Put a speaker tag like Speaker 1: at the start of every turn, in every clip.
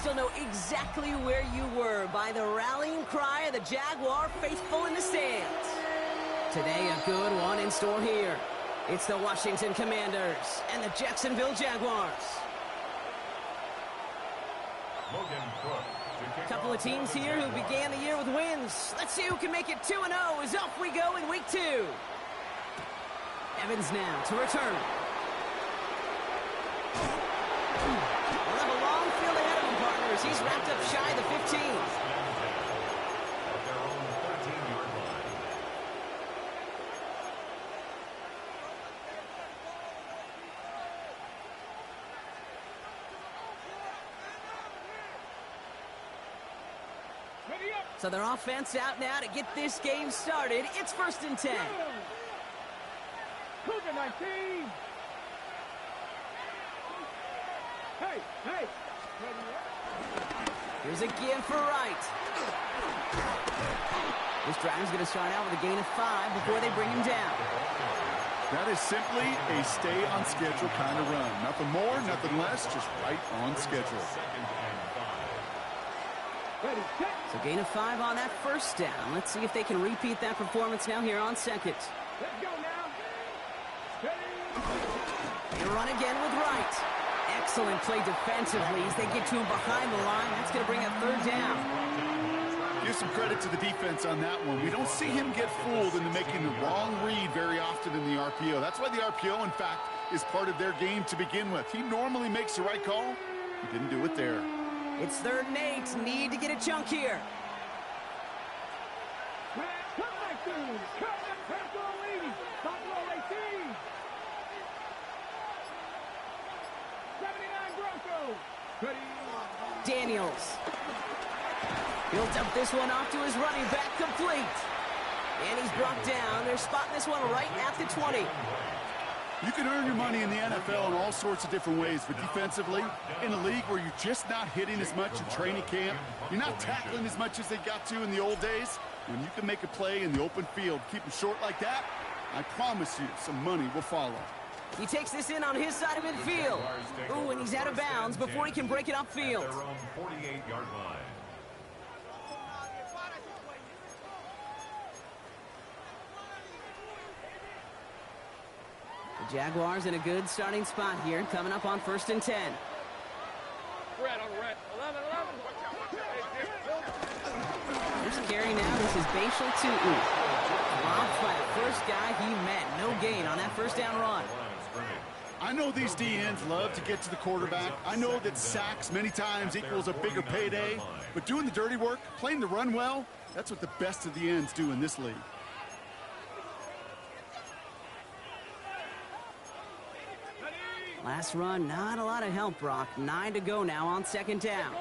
Speaker 1: you'll know exactly where you were by the rallying cry of the Jaguar faithful in the stands. Today, a good one in store here. It's the Washington Commanders and the Jacksonville Jaguars. A couple of teams here who began the year with wins. Let's see who can make it 2-0 as off we go in week 2. Evans now to return. We'll have a long field ahead of him, partners. He's wrapped up shy of the 15. So their offense out now to get this game started. It's 1st and 10.
Speaker 2: Cougar 19. Hey.
Speaker 1: Here's a give for Wright. This driver's going to start out with a gain of 5 before they bring him down.
Speaker 3: That is simply a stay on schedule kind of run. Nothing more, nothing less, just right on schedule.
Speaker 1: So gain of 5 on that first down. Let's see if they can repeat that performance now here on 2nd.
Speaker 2: Let's go now.
Speaker 1: They run again with Wright. Excellent play defensively as they get to him behind the line. That's going to bring a 3rd down.
Speaker 3: Give some credit to the defense on that one. We don't see him get fooled into making the wrong read very often in the RPO. That's why the RPO, in fact, is part of their game to begin with. He normally makes the right call. He didn't do it there.
Speaker 1: It's 3rd and 8. Need to get a chunk here. Daniels. Built up this one off to his running back, complete. And he's brought down. They're spotting this one right at the 20.
Speaker 3: You can earn your money in the NFL in all sorts of different ways, but defensively, in a league where you're just not hitting as much in training camp, you're not tackling as much as they got to in the old days, when you can make a play in the open field, keep them short like that, I promise you some money will follow.
Speaker 1: He takes this in on his side of midfield. Ooh, and he's out of bounds before he can break it upfield.
Speaker 4: Their own 48-yard line.
Speaker 1: The Jaguars in a good starting spot here, coming up on 1st and 10.
Speaker 2: Red on red. 11.
Speaker 1: First carry now, this is Bashal Tutu. Bob flat, first guy he met. No gain on that first down run.
Speaker 3: I know these D-ends love to get to the quarterback. I know that sacks many times equals a bigger payday. But doing the dirty work, playing the run well, that's what the best of the ends do in this league.
Speaker 1: Last run, not a lot of help, Brock. 9 to go now on 2nd down.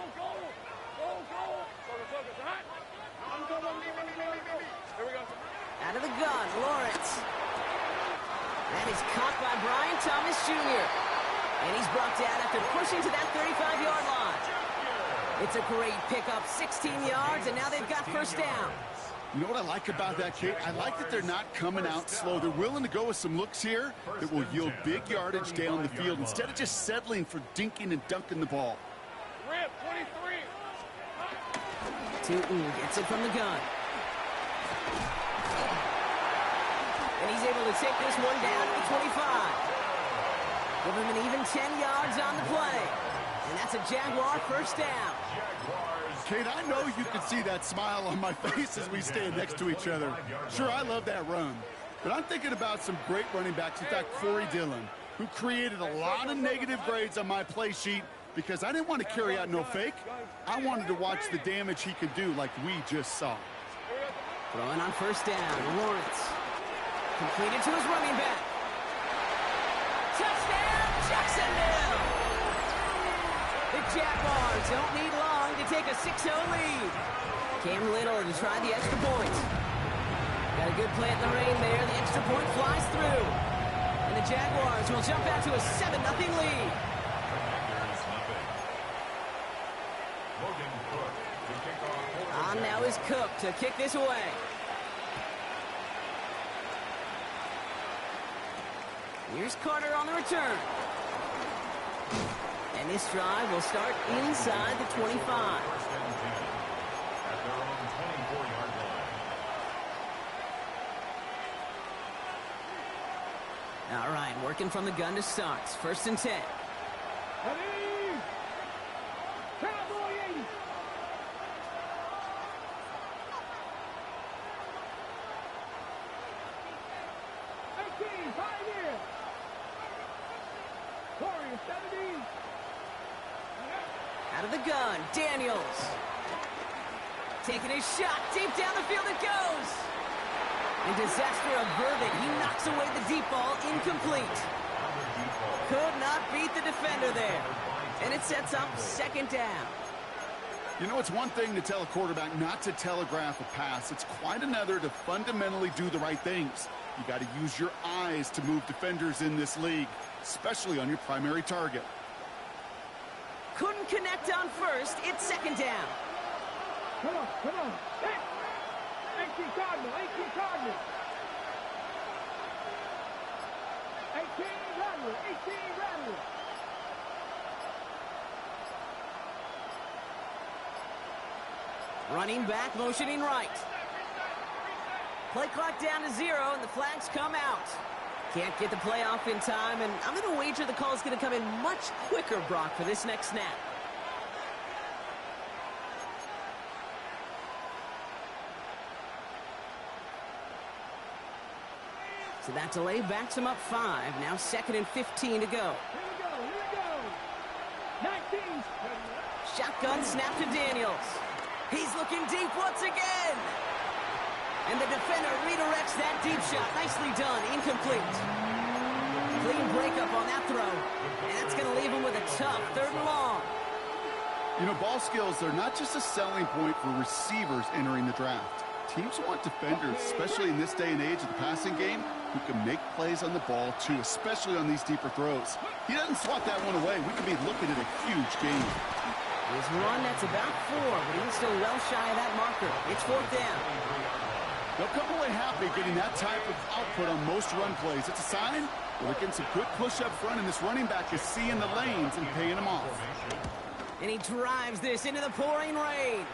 Speaker 1: Out of the gun, Lawrence. That is caught by Brian Thomas Jr. And he's brought down after pushing to that 35-yard line. It's a great pickup, 16 yards, and now they've got 1st down.
Speaker 3: You know what I like about that, Kate? I like that they're not coming out slow. They're willing to go with some looks here that will yield big yardage down the field instead of just settling for dinking and dunking the ball.
Speaker 2: Rip, 23.
Speaker 1: Tutu gets it from the gun. And he's able to take this one down to the 25. Give him an even 10 yards on the play. And that's a Jaguar 1st down.
Speaker 3: Kate, I know you can see that smile on my face as we stand next to each other. Sure, I love that run. But I'm thinking about some great running backs. In fact, Corey Dillon, who created a lot of negative grades on my play sheet because I didn't want to carry out no fake. I wanted to watch the damage he could do like we just saw.
Speaker 1: Throwing on 1st down, Lawrence. Completed to his running back. Touchdown, Jacksonville! The Jaguars don't need long to take a 6-0 lead. Cam Little to try the extra point. Got a good play at the rain there. The extra point flies through. And the Jaguars will jump out to a 7-0 lead. On now is Cook to kick this away. Here's Carter on the return. And And this drive will start inside the 25.
Speaker 4: First and 10 at their own 24-yard line.
Speaker 1: All right, working from the gun to start. First and 10.
Speaker 2: Ready? Cowboy 80. Pioneer. Warrior 70.
Speaker 1: Out of the gun, Daniels. Taking his shot, deep down the field it goes. And disaster averted. He knocks away the deep ball, incomplete. Could not beat the defender there. And it sets up second down.
Speaker 3: You know, it's one thing to tell a quarterback not to telegraph a pass. It's quite another to fundamentally do the right things. You got to use your eyes to move defenders in this league, especially on your primary target.
Speaker 1: Couldn't connect on first. It's second down.
Speaker 2: Come on, come on. Hey! 18 Cardinal, 18 Cardinal. 18 Rattler, 18 Rattler.
Speaker 1: Running back, motioning right. Play clock down to 0, and the flags come out. Can't get the play off in time, and I'm going to wager the call is going to come in much quicker, Brock, for this next snap. So that delay backs him up 5. Now 2nd and 15 to go.
Speaker 2: Here we go. 19.
Speaker 1: Shotgun snap to Daniels. He's looking deep once again. And the defender redirects that deep shot. Nicely done. Incomplete. Clean breakup on that throw. And that's going to leave him with a tough 3rd and long.
Speaker 3: You know, ball skills are not just a selling point for receivers entering the draft. Teams want defenders, especially in this day and age of the passing game, who can make plays on the ball, too, especially on these deeper throws. He doesn't swat that one away. We could be looking at a huge game.
Speaker 1: His run, that's about 4, but he's still well shy of that marker. It's 4th down.
Speaker 3: They'll come away happy getting that type of output on most run plays. It's a sign they're getting some good push up front, and this running back is seeing the lanes and paying them off.
Speaker 1: And he drives this into the pouring rain.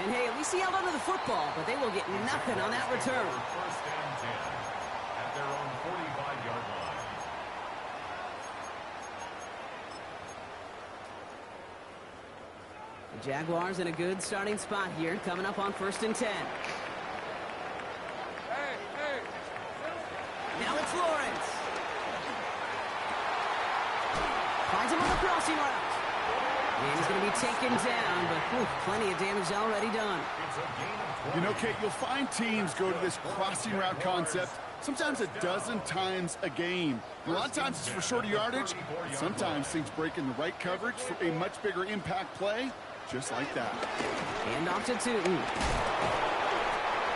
Speaker 1: And hey, at least he held onto the football, but they will get nothing on that return.
Speaker 4: First and 10 at their own 45-yard line.
Speaker 1: The Jaguars in a good starting spot here, coming up on 1st and 10.
Speaker 2: Hey.
Speaker 1: Now it's Lawrence. Finds him on the crossing route. And he's going to be taken down, but plenty of damage already done.
Speaker 3: You know, Kate, you'll find teams go to this crossing route concept sometimes a dozen times a game. A lot of times it's for shorter yardage. Sometimes things break in the right coverage for a much bigger impact play, just like that.
Speaker 1: And off to Tootin. He's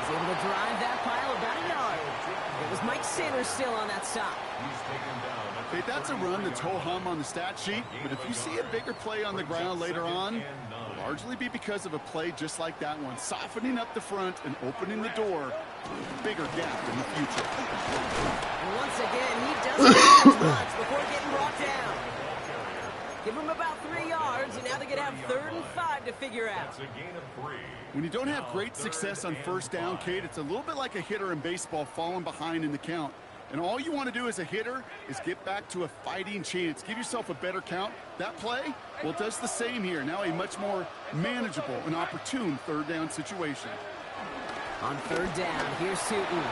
Speaker 1: able to drive that pile about a yard. It was Mike Sanders still on that stop.
Speaker 3: Hey, that's a run that's ho-hum on the stat sheet, but if you see a bigger play on the ground later on, it'll largely be because of a play just like that one, softening up the front and opening the door to a bigger gap in the future.
Speaker 1: And once again, he doesn't get his runs before getting brought down. Give him about 3 yards, and now they're going to have 3rd and 5 to figure out.
Speaker 4: That's a gain of 3.
Speaker 3: When you don't have great success on first down, Kate, it's a little bit like a hitter in baseball falling behind in the count. And all you want to do as a hitter is get back to a fighting chance. Give yourself a better count. That play, well, it does the same here. Now a much more manageable and opportune 3rd down situation.
Speaker 1: On 3rd down, here's Tootin.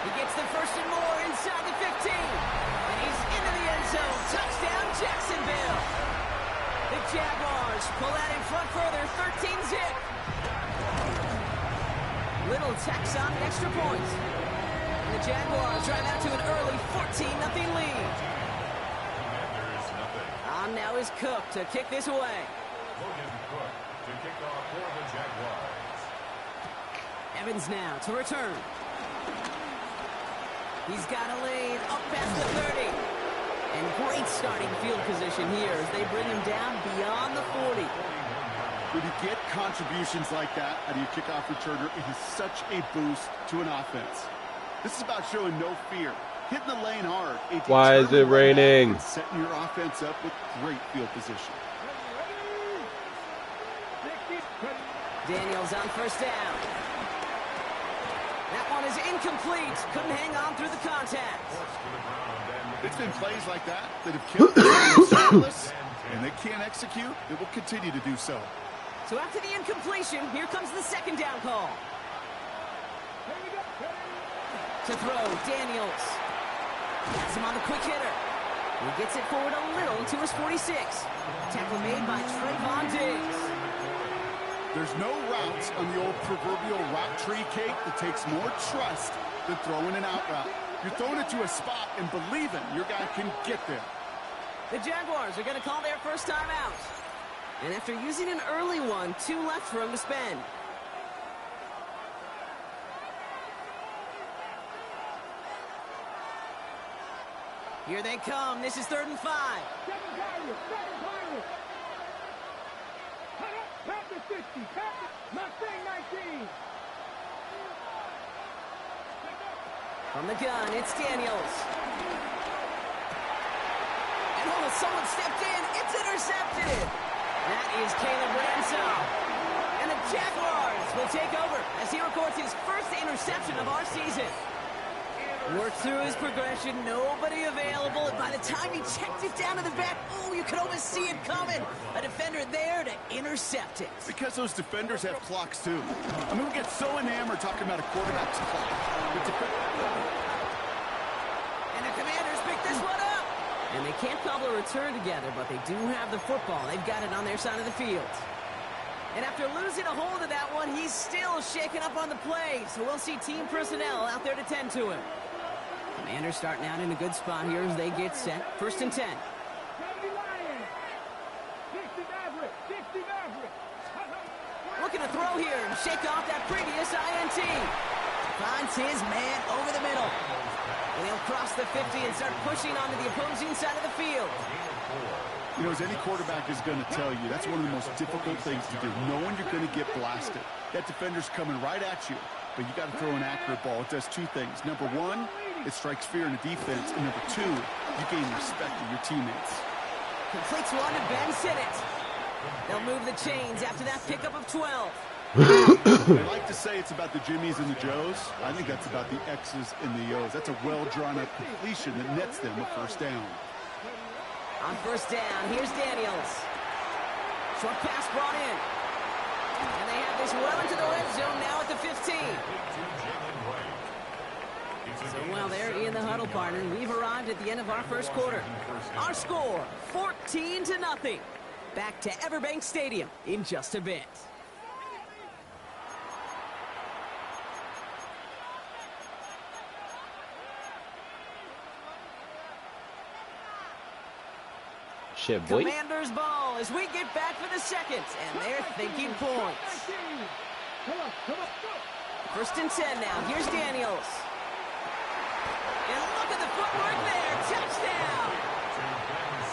Speaker 1: He gets the 1st and more inside the 15. And he's into the end zone. Touchdown, Jacksonville. The Jaguars pull out in front further, 13-zip. Little tax on the extra point. And the Jaguars drive out to an early 14-0 lead. On now is Cook to kick this away.
Speaker 4: Logan Cook to kick off for the Jaguars.
Speaker 1: Evans now to return. He's got a lead up past the 30. And great starting field position here as they bring him down beyond the 40.
Speaker 3: When you get contributions like that out of your kickoff returner, it is such a boost to an offense. This is about showing no fear. hitting the lane hard.
Speaker 5: Why is it raining?
Speaker 3: Setting your offense up with great field position.
Speaker 1: Daniels on first down. That one is incomplete. Couldn't hang on through the contact.
Speaker 3: It's been plays like that that have kept them scoreless, and they can't execute. It will continue to do so.
Speaker 1: So after the incompletion, here comes the second down call. To throw, Daniels. Has him on the quick hitter. He gets it forward a little to his 46. Tackle made by Trayvon Diggs.
Speaker 3: There's no routes on the old proverbial route tree cake that takes more trust than throwing an out route. You're throwing it to a spot and believing your guy can get there.
Speaker 1: The Jaguars are going to call their first time out. And after using an early one, 2 left for him to spend. Here they come. This is 3rd and 5. From the gun, it's Daniels. And someone stepped in. It's intercepted. That is Caleb Ransom. And the Jaguars will take over as he records his first interception of our season. Worked through his progression, nobody available, and by the time he checked it down to the back, oh, you could almost see it coming. A defender there to intercept it.
Speaker 3: Because those defenders have clocks, too. I mean, we get so enamored talking about a quarterback's clock.
Speaker 1: And the Commanders pick this one up. And they can't cobble a return together, but they do have the football. They've got it on their side of the field. And after losing a hold of that one, he's still shaking up on the play. So we'll see team personnel out there to tend to him. Commanders starting out in a good spot here as they get set. 1st and 10. Looking to throw here and shake off that previous INT. Finds his man over the middle. And he'll cross the 50 and start pushing onto the opposing side of the field.
Speaker 3: You know, as any quarterback is going to tell you, that's one of the most difficult things to do, knowing you're going to get blasted. That defender's coming right at you, but you got to throw an accurate ball. It does 2 things. Number 1, it strikes fear in the defense, and number 2, you gain respect of your teammates.
Speaker 1: Completes one to Ben Sinnott. They'll move the chains after that pickup of 12.
Speaker 3: They like to say it's about the Jimmies and the Joes. I think that's about the X's and the O's. That's a well-drawn-up completion that nets them a first down.
Speaker 1: On first down, here's Daniels. Short pass brought in. And they have this well into the red zone now at the 15. So while they're in the huddle, partner, we've arrived at the end of our first quarter. Our score, 14-0. Back to Everbank Stadium in just a bit.
Speaker 5: Shit, boy.
Speaker 1: Commanders ball as we get back for the second, and they're thinking points. 1st and 10 now. Here's Daniels. And look at the footwork there. Touchdown!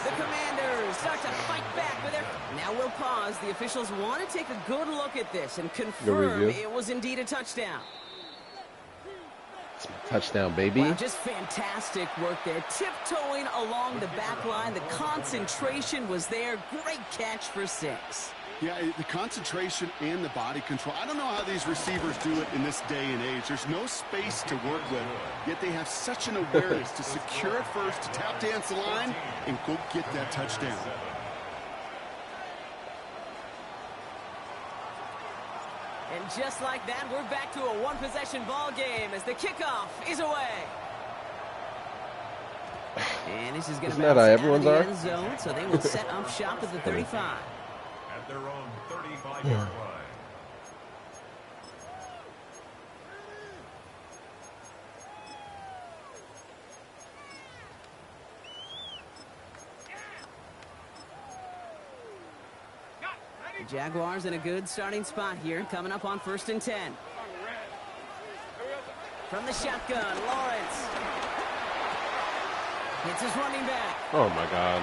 Speaker 1: The Commanders start to fight back with their... Now we'll pause. The officials want to take a good look at this and confirm it was indeed a touchdown.
Speaker 5: Touchdown, baby.
Speaker 1: Wow, just fantastic work there. Tiptoeing along the back line. The concentration was there. Great catch for 6.
Speaker 3: Yeah, the concentration and the body control. I don't know how these receivers do it in this day and age. There's no space to work with, yet they have such an awareness to secure it first, to tap dance the line, and go get that touchdown.
Speaker 1: And just like that, we're back to a one-possession ball game as the kickoff is away. And this is going to
Speaker 5: Isn't that how everyone's are?
Speaker 1: End zone, so they will set up shop at the 35.
Speaker 4: At their own 35-yard line.
Speaker 1: The Jaguars in a good starting spot here, coming up on 1st and 10. From the shotgun, Lawrence. Hits his running back.
Speaker 5: Oh, my God.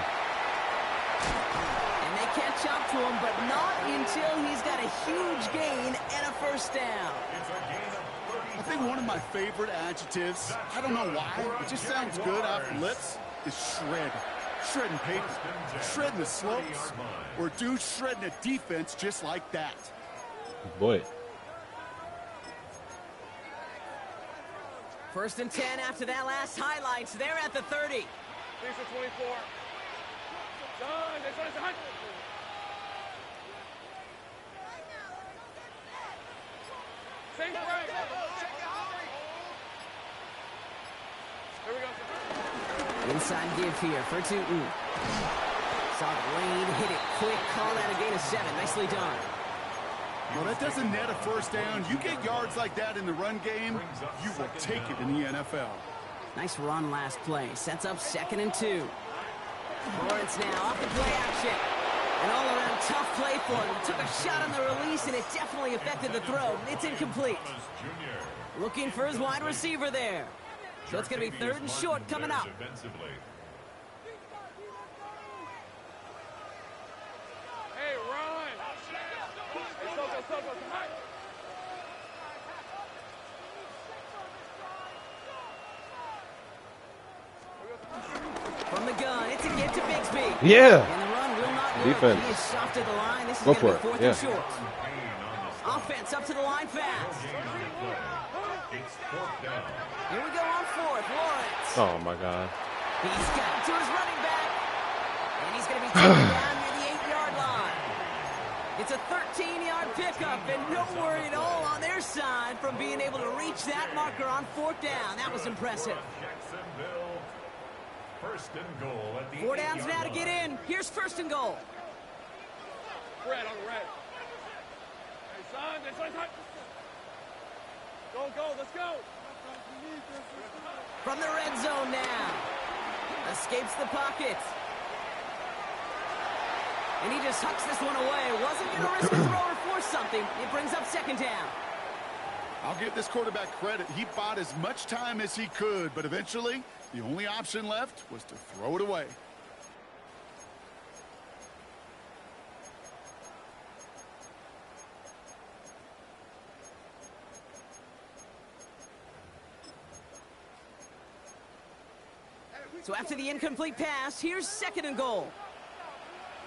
Speaker 1: And they catch up to him, but not until he's got a huge gain and a first down.
Speaker 4: It's a gain of
Speaker 3: I think one of my favorite adjectives, I don't know why, it just sounds good off the lips, is shred. Shredding paper, shredding the slopes, or dude shredding a defense just like that.
Speaker 5: Boy.
Speaker 1: First and 10 after that last highlights. They're at the 30.
Speaker 2: 24. Done. This one is a hunt. Same break. Here we go.
Speaker 1: Inside give here for Tootin. Saw the lane, hit it quick, call that a gain of 7. Nicely done.
Speaker 3: Well, that doesn't net a first down. You get yards like that in the run game, you will take it in the NFL.
Speaker 1: Nice run last play. Sets up 2nd and 2. Lawrence now off the play action. An all-around tough play for him. Took a shot on the release, and it definitely affected the throw. It's incomplete. Looking for his wide receiver there. So it's going to be 3rd and short coming up.
Speaker 2: Hey, run. Hey, go.
Speaker 1: From the gun, it's a give to Bigsby.
Speaker 5: Yeah.
Speaker 1: And the run will not work.
Speaker 5: Defense.
Speaker 1: He is soft at the line. This is
Speaker 5: Go
Speaker 1: going to
Speaker 5: for
Speaker 1: be
Speaker 5: it.
Speaker 1: 4th and short. Offense up to the line fast. Here we go on 4th. Lawrence.
Speaker 5: Oh my God.
Speaker 1: He's got to his running back. And he's going to be taken down near the 8-yard line. It's a 13-yard pickup, and no worry at all on their side from being able to reach that marker on 4th down. That was impressive.
Speaker 4: First and goal at the
Speaker 1: 4 downs now to get in. Here's 1st and goal.
Speaker 2: Red on the red. Hey, son, this one's hot. Go, let's go.
Speaker 1: From the red zone now. Escapes the pocket. And he just hucks this one away. Wasn't going to risk a throw or force something. It brings up 2nd down.
Speaker 3: I'll give this quarterback credit. He bought as much time as he could, but eventually, the only option left was to throw it away.
Speaker 1: So after the incomplete pass, here's 2nd and goal.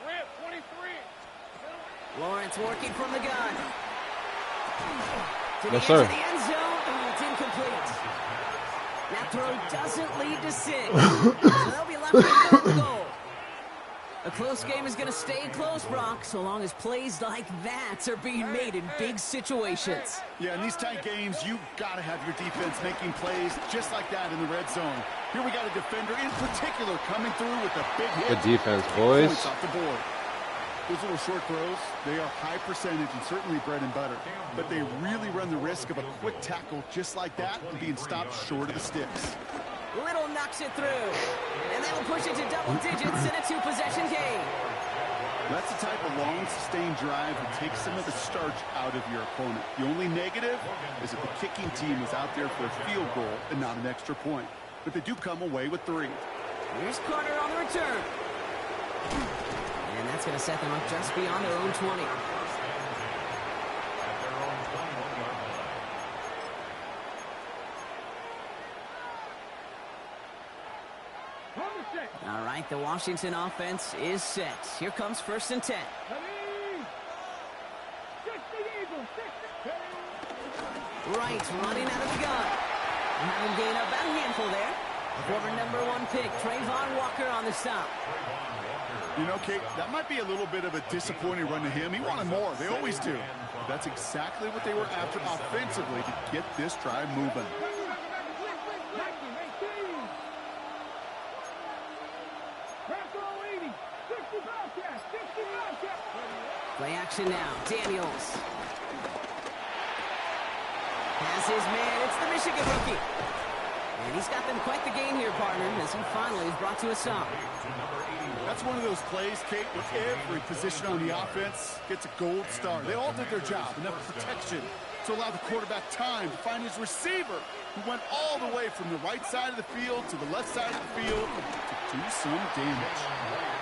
Speaker 2: Rip, 23.
Speaker 1: Lawrence working from the gun. To the
Speaker 5: Yes,
Speaker 1: edge
Speaker 5: sir.
Speaker 1: of the end zone. Oh, it's incomplete. That throw doesn't lead to 6. So they'll be left with 3rd and goal. A close game is going to stay close, Brock, so long as plays like that are being made in big situations.
Speaker 3: Yeah, in these tight games, you got to have your defense making plays just like that in the red zone. Here we got a defender in particular coming through with a big hit.
Speaker 5: Good defense, boys.
Speaker 3: Points off the board. Those little short throws, they are high percentage and certainly bread and butter. But they really run the risk of a quick tackle just like that and being stopped short of the sticks.
Speaker 1: Little knocks it through. And that'll push it to double digits in a 2-possession game.
Speaker 3: That's the type of long, sustained drive that takes some of the starch out of your opponent. The only negative is that the kicking team is out there for a field goal and not an extra point. But they do come away with 3.
Speaker 1: Here's Carter on the return. And that's going to set them up just beyond their own 20. All right, the Washington offense is set. Here comes 1st and 10. Right, running out of the gun. Having gained up about a handful there. Former number 1 pick, Trayvon Walker on the stop.
Speaker 3: You know, Kate, that might be a little bit of a disappointing run to him. He wanted more. They always do. That's exactly what they were after offensively to get this drive moving.
Speaker 1: Play action now. Daniels. Has his man. It's the Michigan rookie. And he's got them quite the game here, partner, as he finally is brought to a stop.
Speaker 3: That's one of those plays, Kate, where every position on the offense gets a gold star. They all did their job. Enough protection to allow the quarterback time to find his receiver, who went all the way from the right side of the field to the left side of the field to do some damage.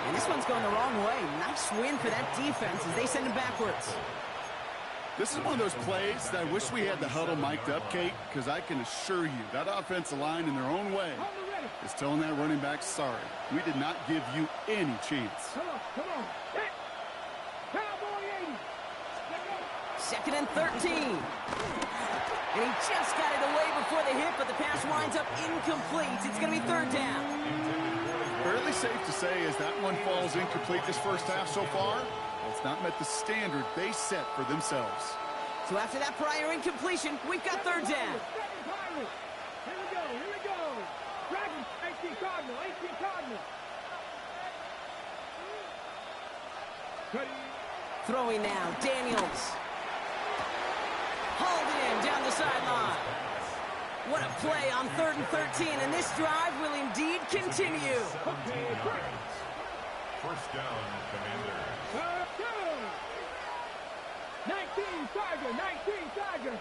Speaker 1: And this one's going the wrong way. Nice win for that defense as they send him backwards.
Speaker 3: This is one of those plays that I wish we had the huddle mic'd up, Kate, because I can assure you that offensive line in their own way is telling that running back, sorry, we did not give you any chance.
Speaker 2: Come on. Hit. Cowboy 80.
Speaker 1: Second and 13. And he just got it away before the hit, but the pass winds up incomplete. It's going to be third down.
Speaker 3: Fairly safe to say as that one falls incomplete this first half so far, well, it's not met the standard they set for themselves.
Speaker 1: So after that prior incompletion, we've got third down.
Speaker 2: Here we go. Dragons, 18 Cardinal.
Speaker 1: Throwing now, Daniels. Hauled in down the sideline. What a play on 3rd and 13, and this drive will indeed continue.
Speaker 4: First down, Commanders.
Speaker 2: 19 Tiger.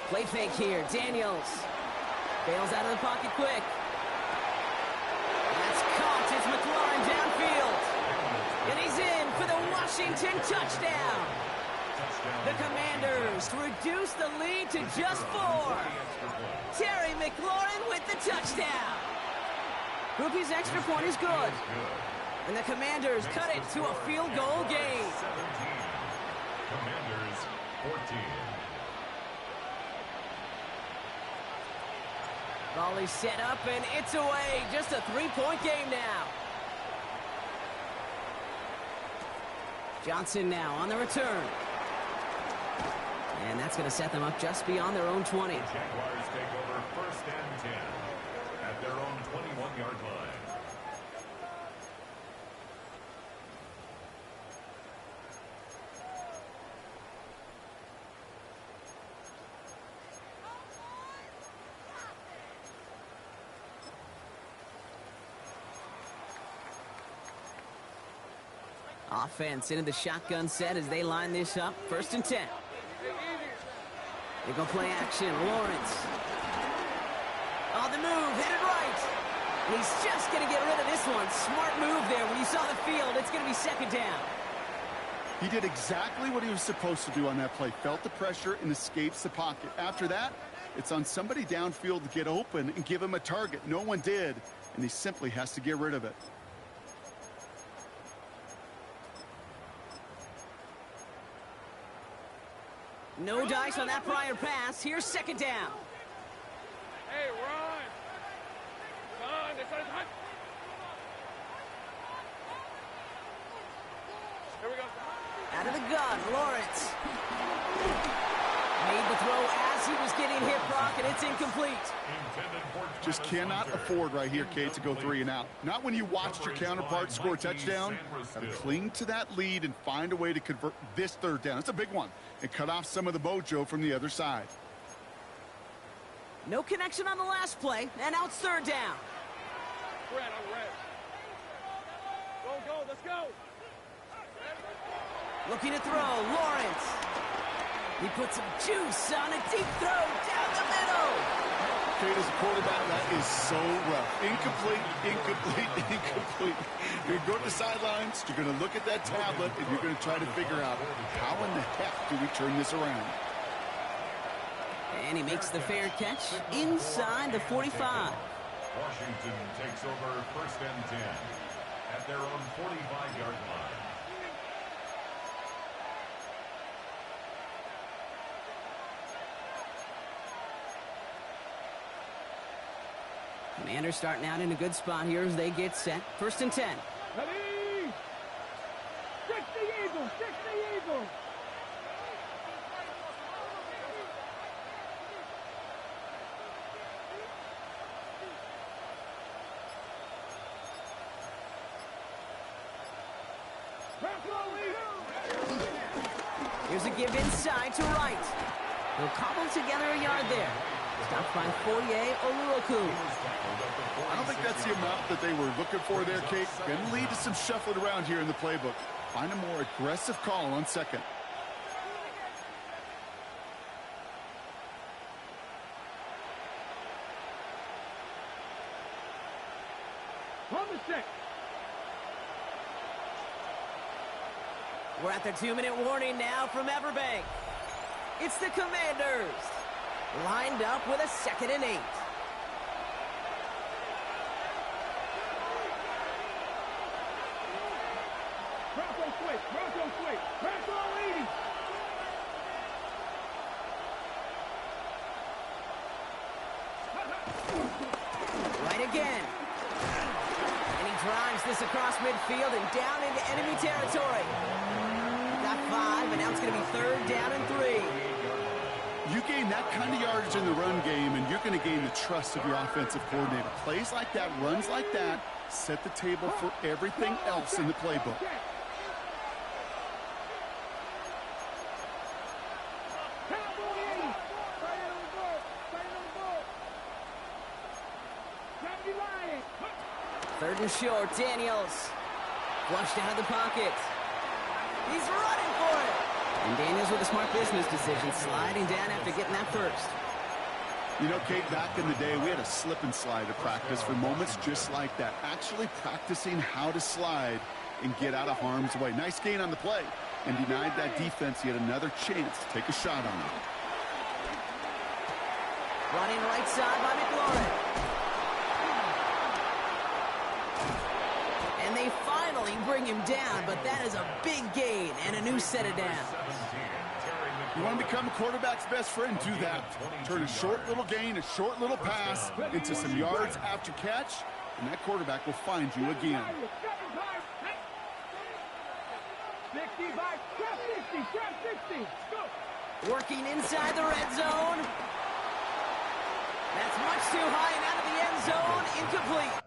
Speaker 1: Play fake here, Daniels. Bails out of the pocket quick. That's caught. It's McLaurin downfield. And he's in for the Washington touchdown. The Commanders reduce the lead to just 4. Terry McLaurin with the touchdown. Groupie's extra point is good. And the Commanders cut it to a field goal game.
Speaker 4: 17. Commanders 14.
Speaker 1: Volley set up, and it's away. Just a 3-point game now. Johnson now on the return. And that's going to set them up just beyond their own 20.
Speaker 4: Jaguars take over first and 10 at their own 21-yard line.
Speaker 1: Offense into the shotgun set as they line this up. First and 10. They go play action. Lawrence. On the move. Headed right. And he's just going to get rid of this one. Smart move there. When you saw the field, it's going to be second down.
Speaker 3: He did exactly what he was supposed to do on that play. Felt the pressure and escapes the pocket. After that, it's on somebody downfield to get open and give him a target. No one did, and he simply has to get rid of it.
Speaker 1: No dice on that prior pass. Here's second down.
Speaker 2: Hey, run. This is hot. Here we go.
Speaker 1: Out of the gun, Lawrence. Made the throw as he was getting hit, Brock, and it's incomplete.
Speaker 3: Just cannot afford right here, Kate, to go 3 and out. Not when you watched your counterpart score a touchdown. Gotta cling to that lead and find a way to convert this third down. It's a big one. And cut off some of the mojo from the other side.
Speaker 1: No connection on the last play, and now it's third down.
Speaker 2: Red, I'm red. Go, let's go.
Speaker 1: Looking to throw, Lawrence. He puts some juice on a deep throw down the middle.
Speaker 3: Kate, as a quarterback, that is so rough. Incomplete. You're going to go to the sidelines, you're going to look at that tablet, and you're going to try to figure out how in the heck do we turn this around.
Speaker 1: And he makes the fair catch inside the 45.
Speaker 4: Washington takes over first and 10 at their own 45-yard line.
Speaker 1: Commanders starting out in a good spot here as they get set. First and 10.
Speaker 2: Ready? Stick the Eagle.
Speaker 1: Here's a give inside to right. They'll cobble together a yard there. Stopped by Foye Oluoku.
Speaker 3: I don't think that's the amount that they were looking for there, Kate. Going to lead to some shuffling around here in the playbook. Find a more aggressive call on second.
Speaker 2: On the 6.
Speaker 1: We're at the 2-minute warning now from Everbank. It's the Commanders. Lined up with a 2nd and 8.
Speaker 2: Bronco switch. Bronco switch. Bronco 80.
Speaker 1: Right again. And he drives this across midfield and down into enemy territory. Got 5, and now it's going to be 3rd down and 3.
Speaker 3: You gain that kind of yardage in the run game, and you're going to gain the trust of your offensive coordinator. Plays like that, runs like that, set the table for everything else in the playbook.
Speaker 1: Third and short, Daniels. Flushed out of the pocket. He's running for it. And Daniels with a smart business decision, sliding down after getting that first.
Speaker 3: You know, Kate, back in the day, we had a slip and slide to practice for moments just like that. Actually practicing how to slide and get out of harm's way. Nice gain on the play. And denied that defense yet another chance to take a shot on him.
Speaker 1: Running right side by McLaurin. And they finally bring him down, but that is a big gain and a new set of downs.
Speaker 3: You want to become a quarterback's best friend? Do that. Turn a short little gain, a short little pass into some yards after catch, and that quarterback will find you again.
Speaker 2: 65, 60. Go.
Speaker 1: Working inside the red zone. That's much too high and out of the end zone. Incomplete.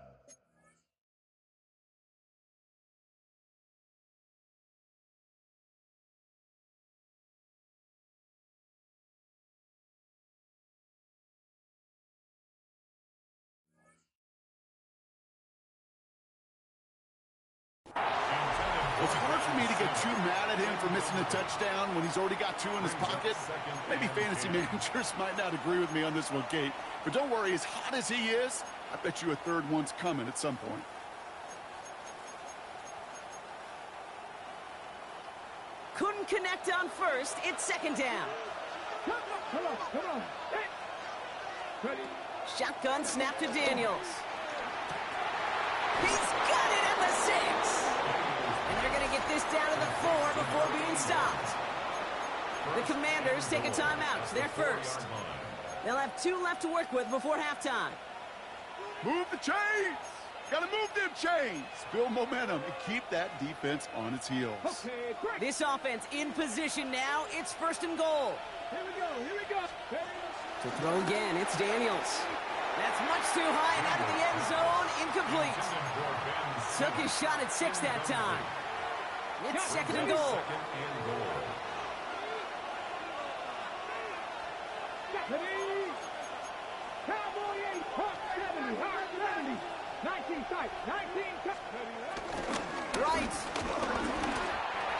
Speaker 3: It's hard for me to get too mad at him for missing a touchdown when he's already got 2 in his pocket. Maybe fantasy managers might not agree with me on this one, Kate. But don't worry, as hot as he is, I bet you a 3rd one's coming at some point.
Speaker 1: Couldn't connect on first. It's 2nd down.
Speaker 2: Come on. Hey. Ready.
Speaker 1: Shotgun snap to Daniels. He's got it at the 6. And they're going to get this down to the 4 before being stopped. The Commanders take a timeout. They're first. They'll have 2 left to work with before halftime.
Speaker 3: Move the chains! Gotta move them chains! Build momentum and keep that defense on its heels.
Speaker 2: Okay, quick.
Speaker 1: This offense in position now. It's 1st and goal.
Speaker 2: Here we go.
Speaker 1: To throw again, it's Daniels. That's much too high and out of the end zone. Incomplete. Took his shot at 6 that time. It's 2nd and goal.
Speaker 2: Cowboy 8, 70, 19 tight, 19 tight.
Speaker 1: Right.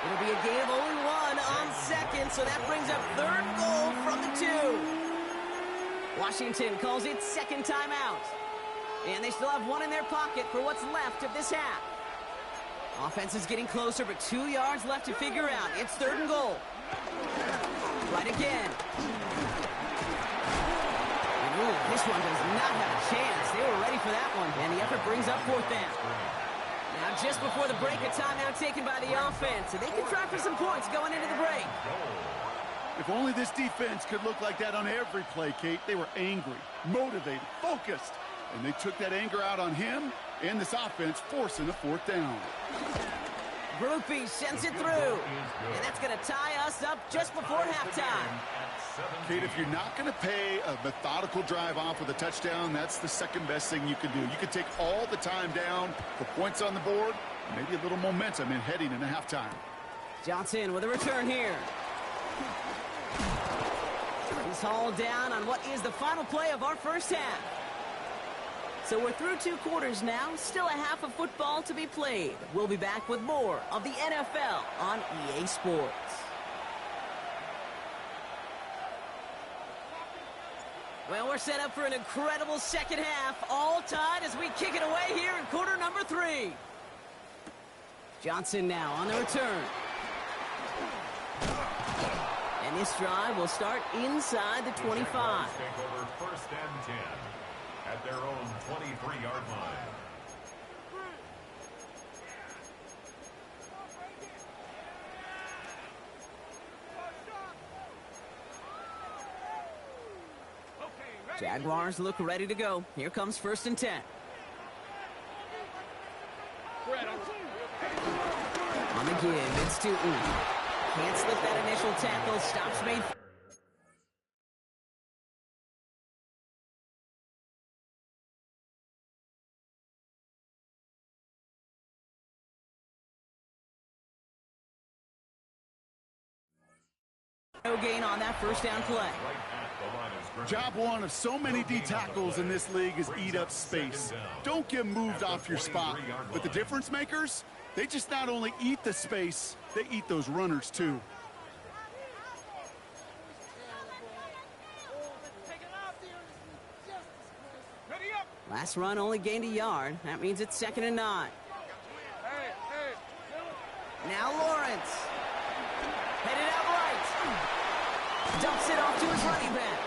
Speaker 1: It'll be a gain of only 1 on 2nd, so that brings up 3rd goal from the 2. Washington calls it 2nd timeout. And they still have 1 in their pocket for what's left of this half. Offense is getting closer, but 2 yards left to figure out. It's 3rd and goal. Right again. Ooh, this one does not have a chance. They were ready for that one, and the effort brings up 4th down. Now, just before the break, a timeout taken by the offense, and they can try for some points going into the break.
Speaker 3: If only this defense could look like that on every play, Kate. They were angry, motivated, focused, and they took that anger out on him and this offense, forcing a 4th down.
Speaker 1: Groupie sends it through, and that's going to tie us up just before halftime.
Speaker 3: Kate, if you're not going to pay a methodical drive off with a touchdown, that's the 2nd best thing you can do. You can take all the time down, put points on the board, maybe a little momentum in heading into halftime.
Speaker 1: Johnson with a return here. He's hauled down on what is the final play of our first half. So we're through 2 quarters now, still a half of football to be played. We'll be back with more of the NFL on EA Sports. Well, we're set up for an incredible second half. All tied as we kick it away here in quarter number 3. Johnson now on the return. And this drive will start inside the 25.
Speaker 4: Take over first and 10 at their own 23-yard line.
Speaker 1: Jaguars look ready to go. Here comes first and 10. On the give, it's Tootin. Can't slip that initial tackle. Stops made. No gain on that first down play.
Speaker 3: Job one of so many D tackles in this league is eat up space. Don't get moved off your spot. But the difference makers, they just not only eat the space, they eat those runners too.
Speaker 1: Last run only gained a yard. That means it's 2nd and 9. Now Lawrence. Headed out right. Dumps it off to his running back.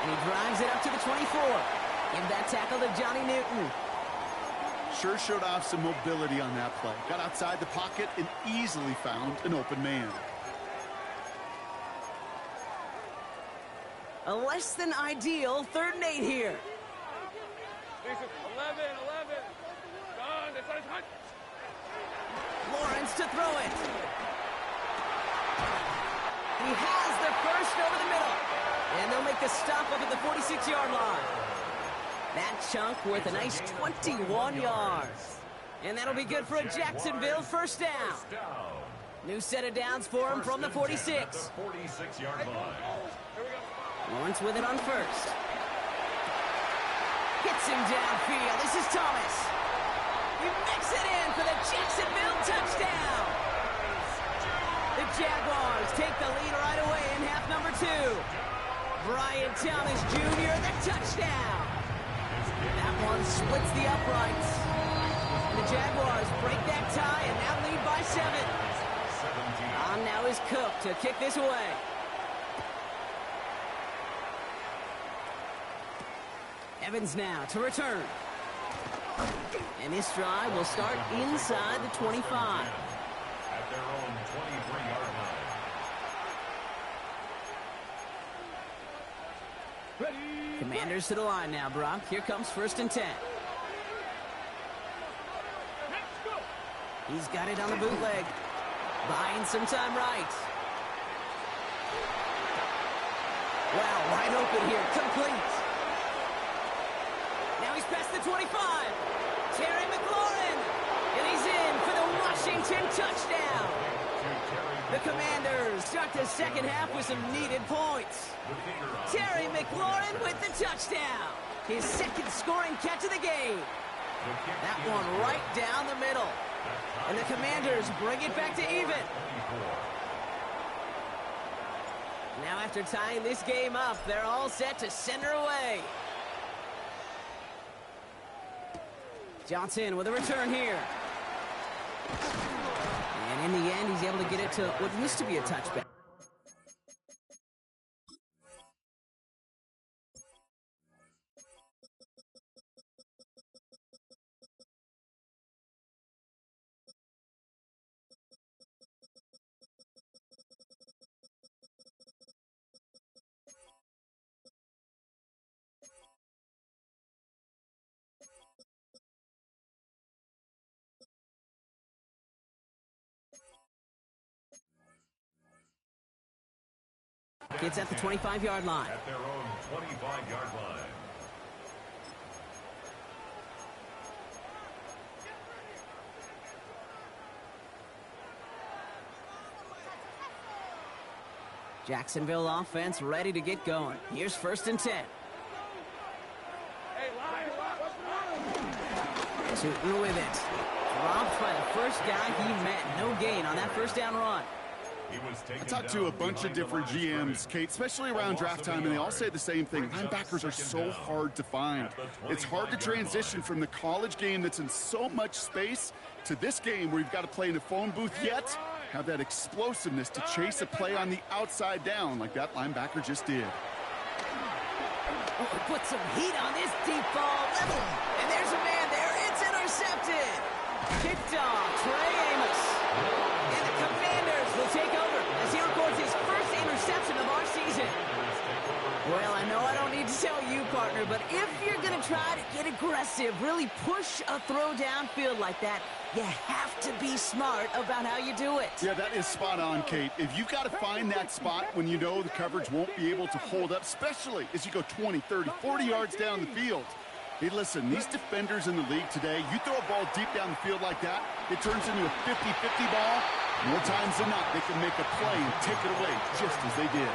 Speaker 1: And he drives it up to the 24. Give that tackle to Johnny Newton.
Speaker 3: Sure showed off some mobility on that play. Got outside the pocket and easily found an open man.
Speaker 1: A less than ideal 3rd and 8 here.
Speaker 2: 11.
Speaker 1: Lawrence to throw it. He has the first over the middle. And they'll make the stop up at the 46-yard line. That chunk worth a nice 21 yards. And that'll be good for a Jacksonville first down. New set of downs for him from the 46.
Speaker 4: 46-yard line.
Speaker 1: Lawrence with it on first. Gets him downfield. This is Thomas. He makes it in for the Jacksonville touchdown. The Jaguars take the lead right away in half number 2. Brian Thomas Jr., the touchdown. That one splits the uprights. The Jaguars break that tie and now lead by 7. On now is Cook to kick this away. Evans now to return. And this drive will start inside the 25.
Speaker 4: At their own 23-yard line.
Speaker 1: Commanders to the line now, Brock. Here comes 1st and 10. He's got it on the bootleg. Buying some time right. Wow, wide open here. Complete. Now he's past the 25. Terry McLaurin. And he's in for the Washington touchdown. The Commanders start the second half with some needed points. Terry McLaurin with the touchdown. His 2nd scoring catch of the game. That one right down the middle. And the Commanders bring it back to even. Now after tying this game up, they're all set to send her away. Johnson with a return here. And in the end, he's able to get it to what used to be a touchback. It's at the 25-yard line.
Speaker 4: At their own 25-yard line.
Speaker 1: Jacksonville offense ready to get going. Here's 1st and 10. Tootin with it. Dropped by the first guy he met. No gain on that first down run.
Speaker 3: I talked to a bunch of different GMs, Kate, especially around draft time, and they all say the same thing. Linebackers are so hard to find. It's hard to transition from the college game that's in so much space to this game where you've got to play in a phone booth, yet have that explosiveness to chase a play on the outside down like that linebacker just did.
Speaker 1: Oh, put some heat on this deep ball. Level. And there's a man there. It's intercepted. Kicked off. Trey Amos. And the Commanders will take over as he records his first interception of our season. Well, I know I don't need to tell you, partner, but if you're going to try to get aggressive, really push a throw downfield like that, you have to be smart about how you do it.
Speaker 3: Yeah, that is spot on, Kate. If you've got to find that spot when you know the coverage won't be able to hold up, especially as you go 20, 30, 40 yards down the field. Hey, listen, these defenders in the league today, you throw a ball deep down the field like that, it turns into a 50-50 ball. More times than not, they can make a play and take it away just as they did.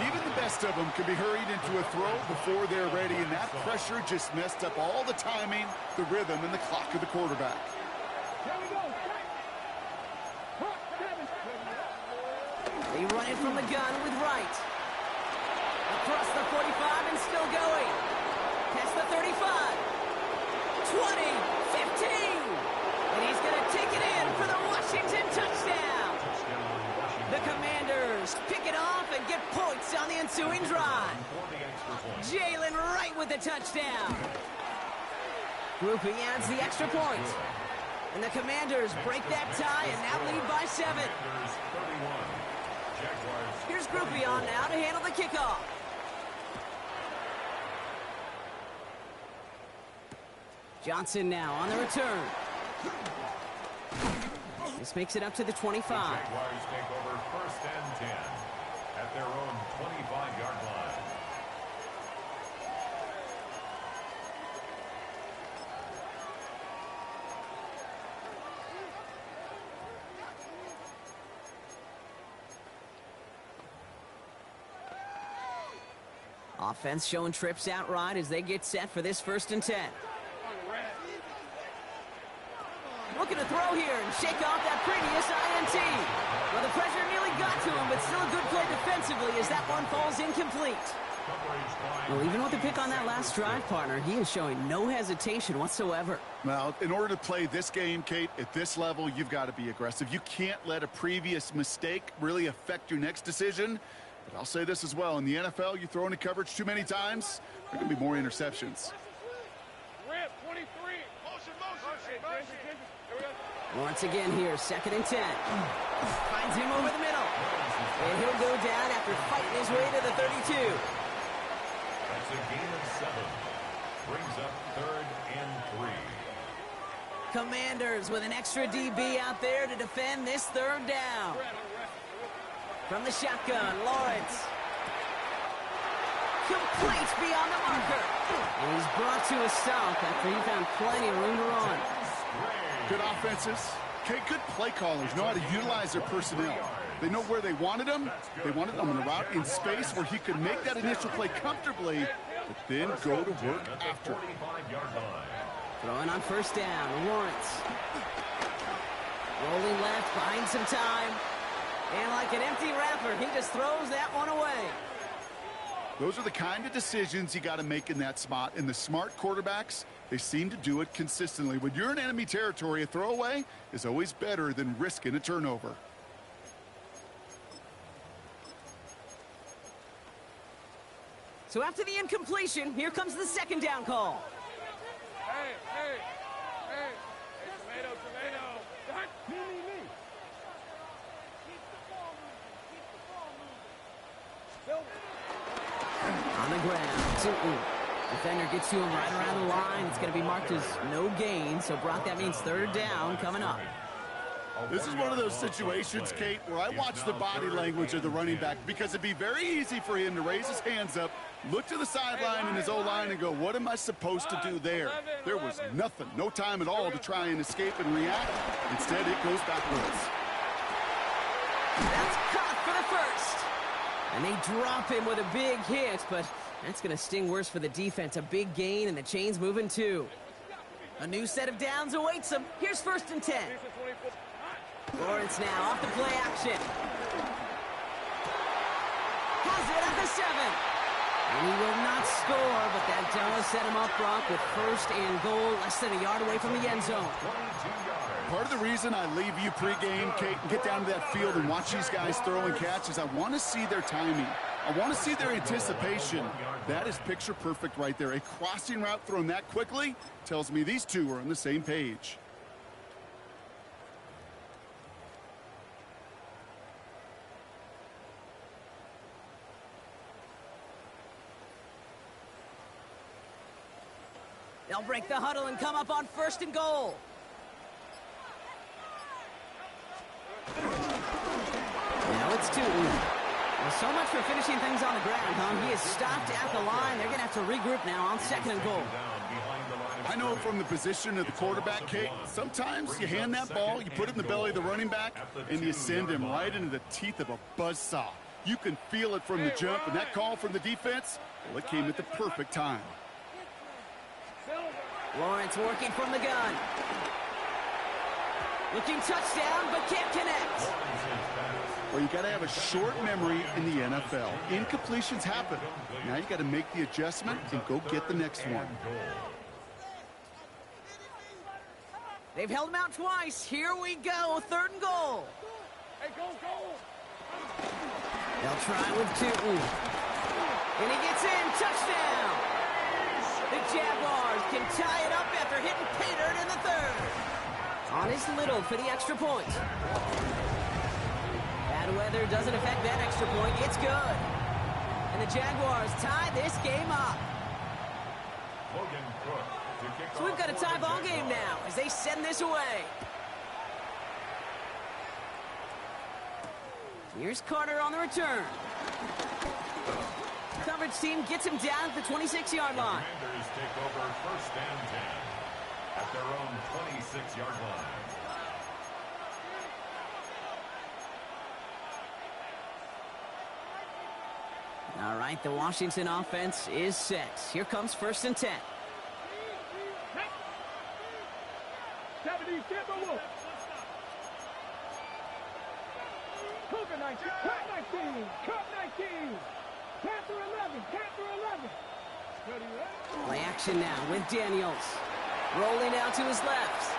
Speaker 3: Even the best of them can be hurried into a throw before they're ready, and that pressure just messed up all the timing, the rhythm, and the clock of the quarterback.
Speaker 1: They run it from the gun with Wright. Across the 45 and still going. Past the 35. 20. 15. And he's going to take it in for the Washington touchdown. The Commanders pick it off and get points on the ensuing drive. Jalen Wright with the touchdown. Grouping adds the extra point. And the Commanders break that tie and now lead by 7. Here's Groupie on now to handle the kickoff. Johnson now on the return. This makes it up to the 25.
Speaker 4: Jaguars take over 1st and 10 at their own 25-yard line.
Speaker 1: Offense showing trips outright as they get set for this 1st and 10. Looking to throw here and shake off that previous INT. Well, the pressure nearly got to him, but still a good play defensively as that one falls incomplete. Well, even with the pick on that last drive, partner, he is showing no hesitation whatsoever.
Speaker 3: Well, in order to play this game, Kate, at this level, you've got to be aggressive. You can't let a previous mistake really affect your next decision. But I'll say this as well. In the NFL, you throw into coverage too many times, there are going to be more interceptions.
Speaker 1: Once again here, 2nd and 10. Finds him over the middle. And he'll go down after fighting his way to the 32.
Speaker 4: That's a gain of 7. Brings up 3rd and 3.
Speaker 1: Commanders with an extra DB out there to defend this 3rd down. From the shotgun, Lawrence. Complete beyond the marker. And he's brought to a stop after he found plenty of room to run.
Speaker 3: Good offenses. Okay, good play callers know how to utilize their personnel. They know where they wanted them. They wanted them on a route in space where he could make that initial play comfortably, but then go to work after.
Speaker 1: Throwing on 1st down, Lawrence. Rolling left, buying some time. And like an empty wrapper, he just throws that one away.
Speaker 3: Those are the kind of decisions you got to make in that spot. And the smart quarterbacks, they seem to do it consistently. When you're in enemy territory, a throwaway is always better than risking a turnover.
Speaker 1: So after the incompletion, here comes the 2nd down call.
Speaker 2: Hey, tomato. Me.
Speaker 1: On the ground. Defender gets to him right around the line. It's going to be marked as no gain. So, Brock, that means 3rd down coming up.
Speaker 3: This is one of those situations, Kate, where I watch the body language of the running back because it'd be very easy for him to raise his hands up, look to the sideline in his O-line and go, what am I supposed to do there? There was nothing, no time at all to try and escape and react. Instead, it goes backwards.
Speaker 1: That's caught for the 1st. And they drop him with a big hit, but that's going to sting worse for the defense. A big gain, and the chain's moving too. A new set of downs awaits him. Here's 1st and 10. Lawrence now off the play action. draws it at the 7. And he will not score, but that does set him up, Brock, with first and goal, less than a yard away from the end zone.
Speaker 3: Part of the reason I leave you pregame, Kate, and get down to that field and watch these guys throw and catch is I want to see their timing. I want to see their anticipation. That is picture perfect right there. A crossing route thrown that quickly tells me these two are on the same page.
Speaker 1: They'll break the huddle and come up on first and goal. Now it's Tootin. Well, so much for finishing things on the ground, huh? He is stopped at the line. They're going to have to regroup now on second and goal.
Speaker 3: I know from the position of the quarterback, Kate, sometimes you hand that ball, you put it in the belly of the running back, and you send him right into the teeth of a buzzsaw. You can feel it from the jump, and that call from the defense, well, it came at the perfect time.
Speaker 1: Lawrence working from the gun. Looking touchdown, but can't connect.
Speaker 3: Well, you got to have a short memory in the NFL. Incompletions happen. Now you got to make the adjustment and go get the next one.
Speaker 1: They've held him out twice. Here we go, third and goal.
Speaker 2: Hey, go!
Speaker 1: They'll try with Tootin. And he gets in, touchdown. The Jaguars can tie it up after hitting pay dirt in the third. On his Little for the extra point. Bad weather doesn't affect that extra point. It's good. And the Jaguars tie this game up. So we've got a tie ball game now as they send this away. Here's Carter on the return. Coverage team gets him down at the 26-yard line.
Speaker 4: Commanders take over first and 10 at their own 26-yard line.
Speaker 1: All right, the Washington offense is set. Here comes first and 10.
Speaker 2: 70, Timberwolves. Cougar 19, Cup 19, Cup 19. Panther 11, Panther 11.
Speaker 1: Play action now with Daniels. Rolling out to his left.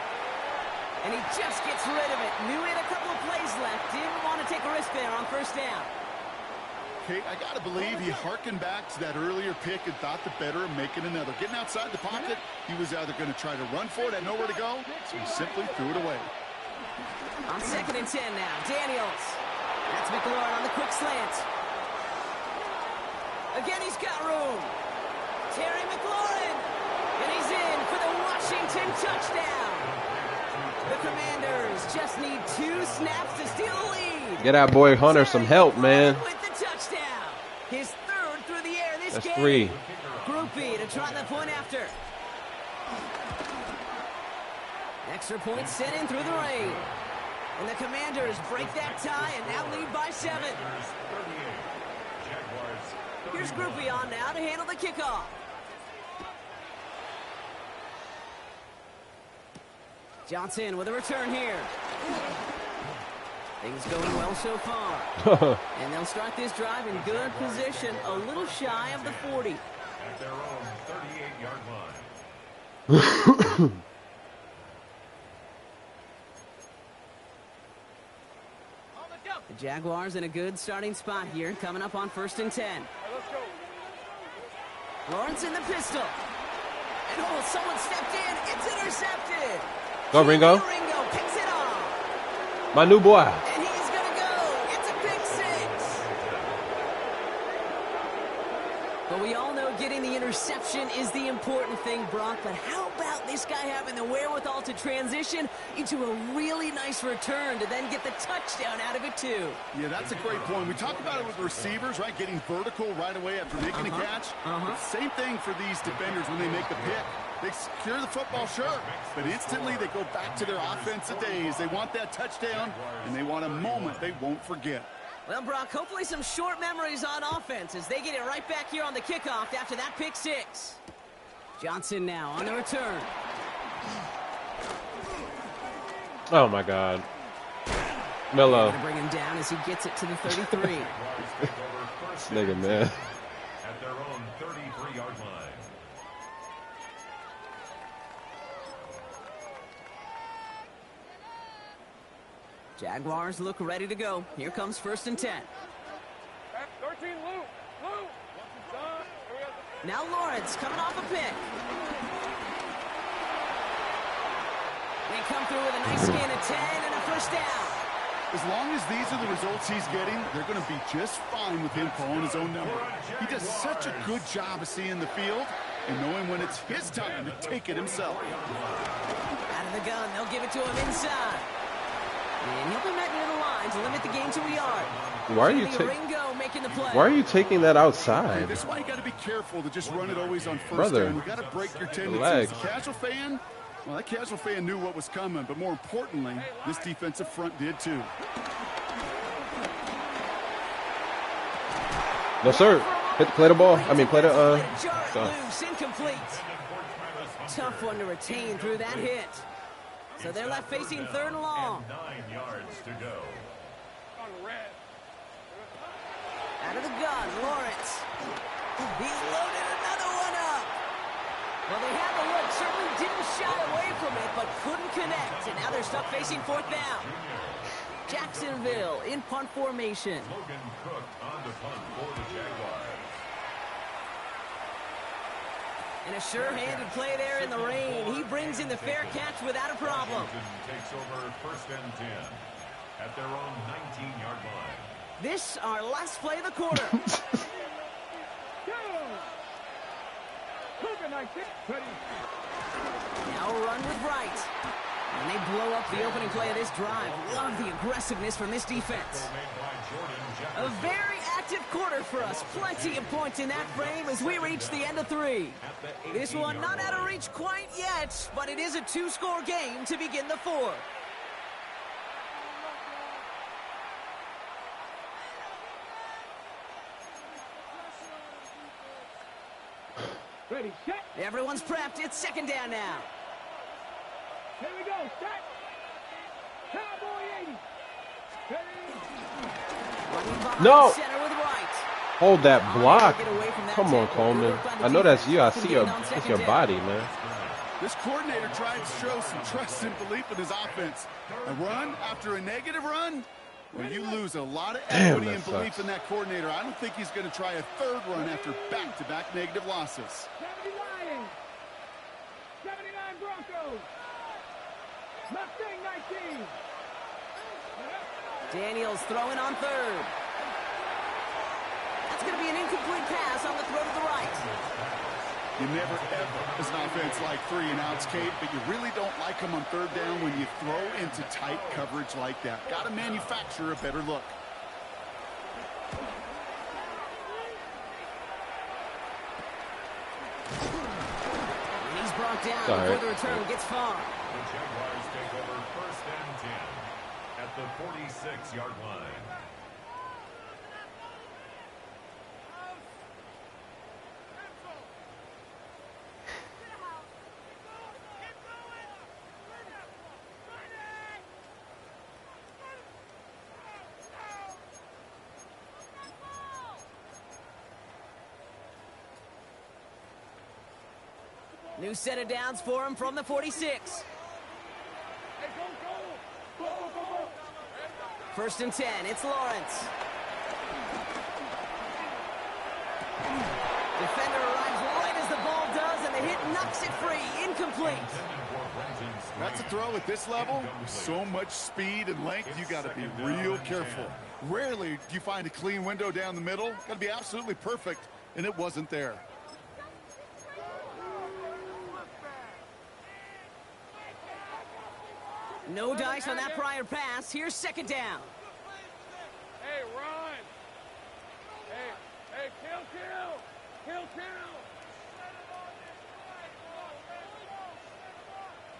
Speaker 1: And he just gets rid of it. Knew he had a couple of plays left. Didn't want to take a risk there on first down.
Speaker 3: Kate, I got to believe he harkened back to that earlier pick and thought the better of making another. Getting outside the pocket, he was either going to try to run for it, had nowhere to go, so he simply threw it away.
Speaker 1: On second and 10 now, Daniels. That's McLaurin on the quick slant. Again, he's got room. Terry McLaurin. And he's in for the Washington touchdown. The Commanders just need 2 snaps to steal the lead.
Speaker 5: Get our boy Hunter some help, man.
Speaker 1: With the touchdown. His third through the air this
Speaker 5: That's
Speaker 1: game.
Speaker 5: 3.
Speaker 1: Groupie to try the point after. Extra point set in through the rain. And the Commanders break that tie and now lead by 7. Here's Groupie on now to handle the kickoff. Johnson with a return here. Things going well so far. And they'll start this drive in good position, a little shy of the 40.
Speaker 4: At their own 38-yard line.
Speaker 1: The Jaguars in a good starting spot here, coming up on first and 10. Lawrence in the pistol. And oh, someone stepped in. It's intercepted.
Speaker 5: Go, Ringo.
Speaker 1: Ringo picks it off.
Speaker 5: My new boy.
Speaker 1: And he's going to go. It's a pick 6. But we all know getting the interception is the important thing, Brock. But how about this guy having the wherewithal to transition into a really nice return to then get the touchdown out of it, too?
Speaker 3: Yeah, that's a great point. We talk about it with receivers, right? Getting vertical right away after making a catch. Same thing for these defenders when they make the pick. They secure the football, sure, but instantly they go back to their offensive days. They want that touchdown, and they want a moment they won't forget.
Speaker 1: Well, Brock, hopefully some short memories on offense as they get it right back here on the kickoff after that pick 6. Johnson now on the return.
Speaker 5: Oh, my God. Melo.
Speaker 1: Gonna bring him down as he gets it to the 33.
Speaker 4: first
Speaker 5: Nigga,
Speaker 4: and
Speaker 5: man.
Speaker 4: 10 at their own 33-yard line.
Speaker 1: Jaguars look ready to go. Here comes 1st and 10.
Speaker 2: 13, Lou.
Speaker 1: Now Lawrence coming off a pick. They come through with a nice gain of 10 and a first down.
Speaker 3: As long as these are the results he's getting, they're going to be just fine with him calling his own number. He does such a good job of seeing the field and knowing when it's his time to take it himself.
Speaker 1: Out of the gun, they'll give it to him inside. And he'll be met near the line to limit the game to a yard.
Speaker 5: Why are you taking that outside?
Speaker 3: That's why you got to be careful to just run it always on first
Speaker 5: Brother,
Speaker 3: down. You got to break your tendencies.
Speaker 5: relax.
Speaker 3: The casual fan, well, that casual fan knew what was coming, but more importantly, this defensive front did too.
Speaker 5: No, sir. Play the ball. I mean, play the,
Speaker 1: Loose, incomplete. Tough one to retain through that hit. So they're left facing 3rd and long.
Speaker 4: 9 yards to go.
Speaker 1: Out of the gun, Lawrence. He's loaded another one up. Well, they had the look, certainly didn't shy away from it, but couldn't connect. And now they're stuck facing 4th down. Jacksonville in punt formation.
Speaker 4: Logan Cook on the punt for the Jaguars.
Speaker 1: And a sure-handed play there in the rain. He brings in the fair catch without a problem.
Speaker 4: Takes over 1st and 10 at their own 19-yard line.
Speaker 1: This, our last play of the quarter. Now run with Wright. And they blow up the opening play of this drive. Love the aggressiveness from this defense. A very active quarter for us. Plenty of points in that frame as we reach the end of 3. This one not out of reach quite yet, but it is a 2-score game to begin the 4th.
Speaker 2: Ready, set.
Speaker 1: Everyone's prepped. It's 2nd down now.
Speaker 2: Here we go, set. Cowboy 80.
Speaker 1: Running behind
Speaker 5: No.
Speaker 1: center with Wright.
Speaker 5: Hold that block.
Speaker 1: Get away from that
Speaker 5: Come on,
Speaker 1: tackle.
Speaker 5: Coleman.
Speaker 1: Good work by the
Speaker 5: I know that's
Speaker 1: defense.
Speaker 5: you. I
Speaker 1: Can
Speaker 5: see
Speaker 1: get
Speaker 5: your,
Speaker 1: it on
Speaker 5: it's
Speaker 1: 2nd
Speaker 5: your
Speaker 1: down.
Speaker 5: body, man.
Speaker 3: This coordinator tried to show some trust and belief in his offense. A run after a negative run? Well, you lose a lot of
Speaker 5: Damn,
Speaker 3: equity
Speaker 5: that
Speaker 3: and belief
Speaker 5: sucks.
Speaker 3: in that coordinator. I don't think he's going to try a 3rd run after back-to-back negative losses.
Speaker 2: 70 Lions. 79 Broncos. Mustang 19.
Speaker 1: Daniels throwing on 3rd. That's going to be an incomplete pass on the throw to the right.
Speaker 3: You never, ever, as an offense, like 3 and outs, Kate, but you really don't like them on 3rd down when you throw into tight coverage like that. Got to manufacture a better look.
Speaker 1: And he's brought down
Speaker 5: Sorry.
Speaker 1: before the return gets far.
Speaker 4: The Jaguars take over 1st and 10 at the 46-yard line.
Speaker 1: New set of downs for him from the 46.
Speaker 2: Hey, go.
Speaker 1: 1st and 10. It's Lawrence. Defender arrives right as the ball does, and the hit knocks it free. Incomplete.
Speaker 3: That's a throw at this level. With so much speed and length, you got to be real careful. Rarely do you find a clean window down the middle. Got to be absolutely perfect, and it wasn't there.
Speaker 1: No dice on that prior pass. Here's 2nd down.
Speaker 2: Hey, run. Hey, kill.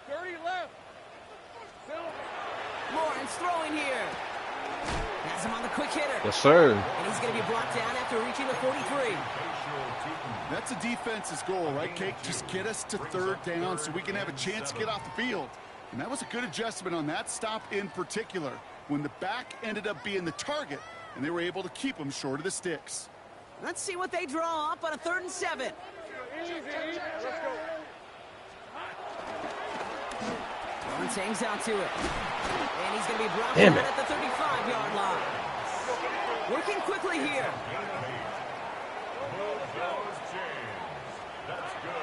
Speaker 2: 30 left.
Speaker 1: Lawrence throwing here. Has him on the quick hitter.
Speaker 5: Yes, sir.
Speaker 1: And he's going to be brought down after reaching the 43.
Speaker 3: That's a defense's goal, right, Kate? Just get us to 3rd down so we can have a chance to get off the field. And that was a good adjustment on that stop in particular, when the back ended up being the target, and they were able to keep them short of the sticks.
Speaker 1: Let's see what they draw up on a 3rd and 7.
Speaker 2: Easy. Let's go.
Speaker 1: Lawrence hangs out to it. And he's going to be brought
Speaker 5: Damn
Speaker 1: down
Speaker 5: it.
Speaker 1: at the 35-yard line. Working quickly here.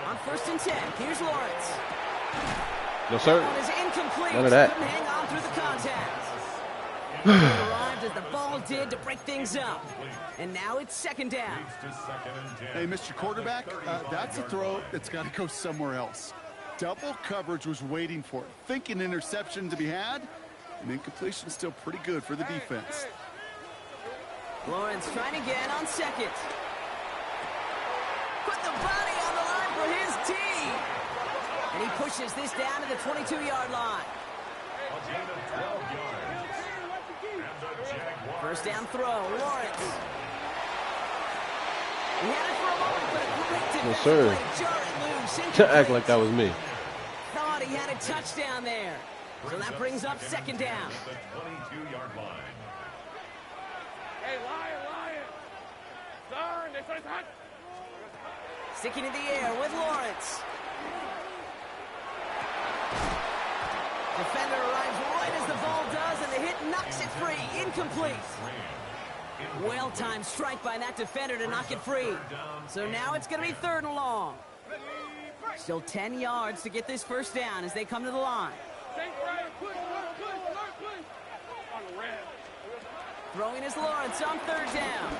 Speaker 1: On 1st and 10, here's Lawrence.
Speaker 5: No, sir.
Speaker 1: That one is incomplete.
Speaker 5: None of that.
Speaker 1: Couldn't hang on through the contact. He arrived as the ball did to break things up. And now it's 2nd down.
Speaker 3: Hey, Mr. Quarterback, that's a throw that's got to go somewhere else. Double coverage was waiting for it. Thinking interception to be had, and incompletion still pretty good for the defense.
Speaker 1: Lawrence trying again on 2nd. Put the body on the line for his team. And he pushes this down to the 22-yard line. First down throw, Lawrence. He had it for a moment, but a great
Speaker 5: Yes,
Speaker 1: defensive
Speaker 5: sir.
Speaker 1: play jarred it loose.
Speaker 5: To act like that was me.
Speaker 1: Thought he had a touchdown there. So that brings up 2nd down.
Speaker 4: The 22-yard line.
Speaker 2: Hey, lion. Turn. This is hot.
Speaker 1: Sticking in the air with Lawrence. Defender arrives right as the ball does, and the hit knocks it free. Incomplete. Well-timed strike by that defender to knock it free. So now it's going to be 3rd and long. Still 10 yards to get this first down as they come to the line.
Speaker 2: Take right. Push. On the red.
Speaker 1: Throwing is Lawrence on 3rd down.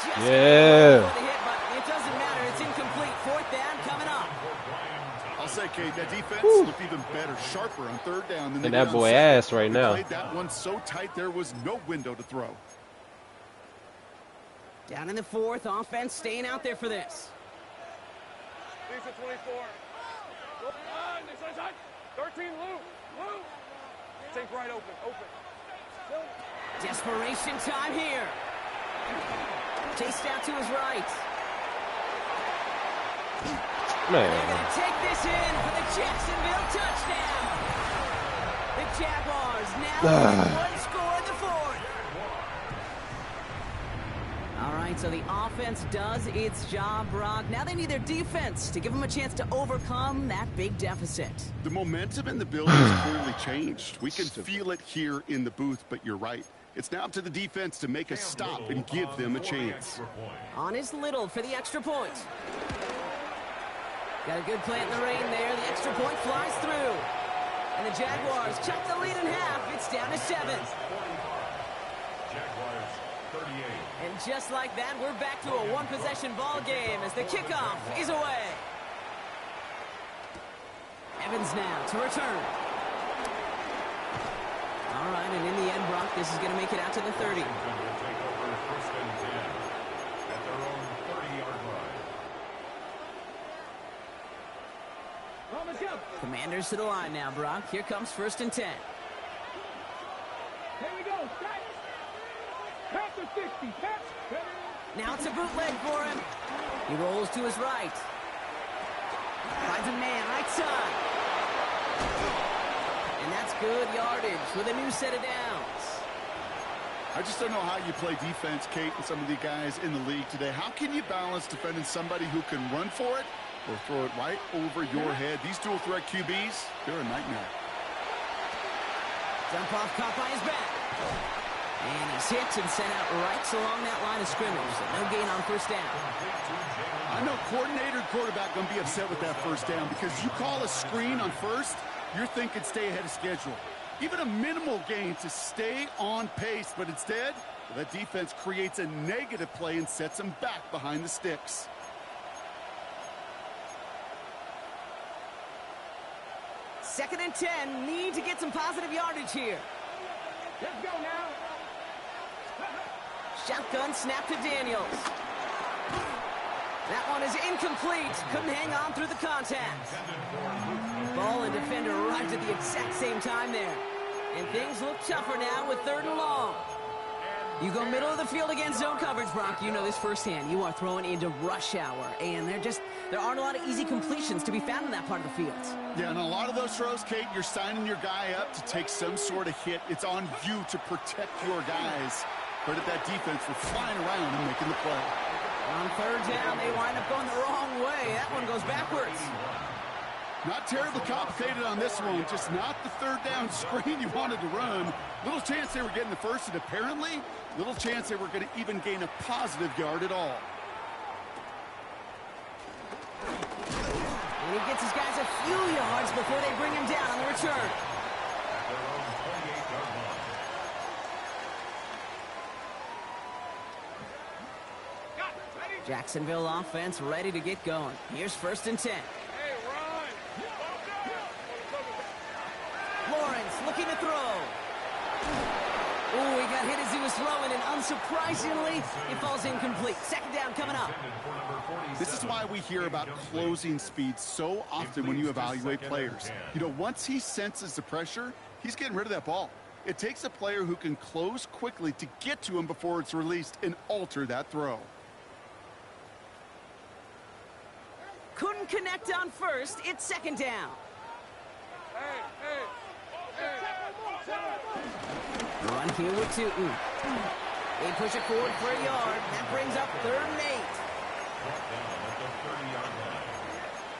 Speaker 1: Just
Speaker 5: Yeah.
Speaker 1: for the hit, but it doesn't matter. It's incomplete. 4th down coming up.
Speaker 3: I'll say, Kate, that defense looked even better, sharper on 3rd down than they
Speaker 5: And
Speaker 3: did
Speaker 5: that
Speaker 3: on
Speaker 5: boy
Speaker 3: 2nd.
Speaker 5: ass right
Speaker 3: They
Speaker 5: now.
Speaker 3: played that one so tight there was no window to throw.
Speaker 1: Down in the 4th, offense staying out there for this.
Speaker 2: These are 24. This is hot. 13, Lou. Take right open.
Speaker 1: Desperation time here. Chased out to his right. They're
Speaker 5: Man.
Speaker 1: going to take this in for the Jacksonville touchdown. The Jaguars now with one score in the 4th. All right, so the offense does its job, Brock. Now they need their defense to give them a chance to overcome that big deficit.
Speaker 3: The momentum in the building has clearly changed. We can feel it here in the booth, but you're right. It's now up to the defense to make a stop and give them a chance.
Speaker 1: On is Little for the extra point. Got a good plant in the rain there. The extra point flies through. And the Jaguars chop the lead in half. It's down to 7.
Speaker 4: Jaguars 38.
Speaker 1: And just like that, we're back to a one-possession ball game as the kickoff is away. Evans now to return. All right, and in the end, Brock, this is going to make it out to the 30.
Speaker 4: Will take over 1st and 10 at their own 30-yard line.
Speaker 1: Commanders to the line now, Brock. Here comes 1st and 10.
Speaker 2: Here we go. Set. Pass to 60. Pass.
Speaker 1: Now it's a bootleg for him. He rolls to his right. Finds a man right side. And that's good yardage with a new set of downs.
Speaker 3: I just don't know how you play defense, Kate, and some of the guys in the league today. How can you balance defending somebody who can run for it or throw it right over your head? These dual threat QBs, they're a nightmare.
Speaker 1: Jump off caught by his back. And he's hit and sent out right along that line of scrimmage. So no gain on 1st down.
Speaker 3: I know coordinator and quarterback going to be upset with that 1st down because you call a screen on 1st, you're thinking stay ahead of schedule. Even a minimal gain to stay on pace, but instead, that defense creates a negative play and sets them back behind the sticks.
Speaker 1: Second and 10, need to get some positive yardage here.
Speaker 2: Let's go now.
Speaker 1: Shotgun snap to Daniels. That one is incomplete. Couldn't hang on through the contact. Ball and defender arrived at the exact same time there. And things look tougher now with 3rd and long. You go middle of the field against zone coverage, Brock. You know this firsthand. You are throwing into rush hour. And there aren't a lot of easy completions to be found in that part of the field.
Speaker 3: Yeah, and a lot of those throws, Kate, you're signing your guy up to take some sort of hit. It's on you to protect your guys. Credit that defense for flying around and making the play.
Speaker 1: On third down, they wind up going the wrong way. That one goes backwards.
Speaker 3: Not terribly complicated on this one, just not the third down screen you wanted to run. Little chance they were getting the first, and apparently, little chance they were going to even gain a positive yard at all.
Speaker 1: And he gets his guys a few yards before they bring him down on the return. Jacksonville offense ready to get going. Here's 1st and 10. Lawrence looking to throw. Oh, he got hit as he was throwing, and unsurprisingly, it falls incomplete. 2nd down coming up.
Speaker 3: This is why we hear about closing speed so often when you evaluate players. You know, once he senses the pressure, he's getting rid of that ball. It takes a player who can close quickly to get to him before it's released and alter that throw.
Speaker 1: Couldn't connect on 1st. It's 2nd down. Run here with Tootin. They push it forward for a yard. That brings up 3rd and 8.
Speaker 4: Down at the 30-yard line.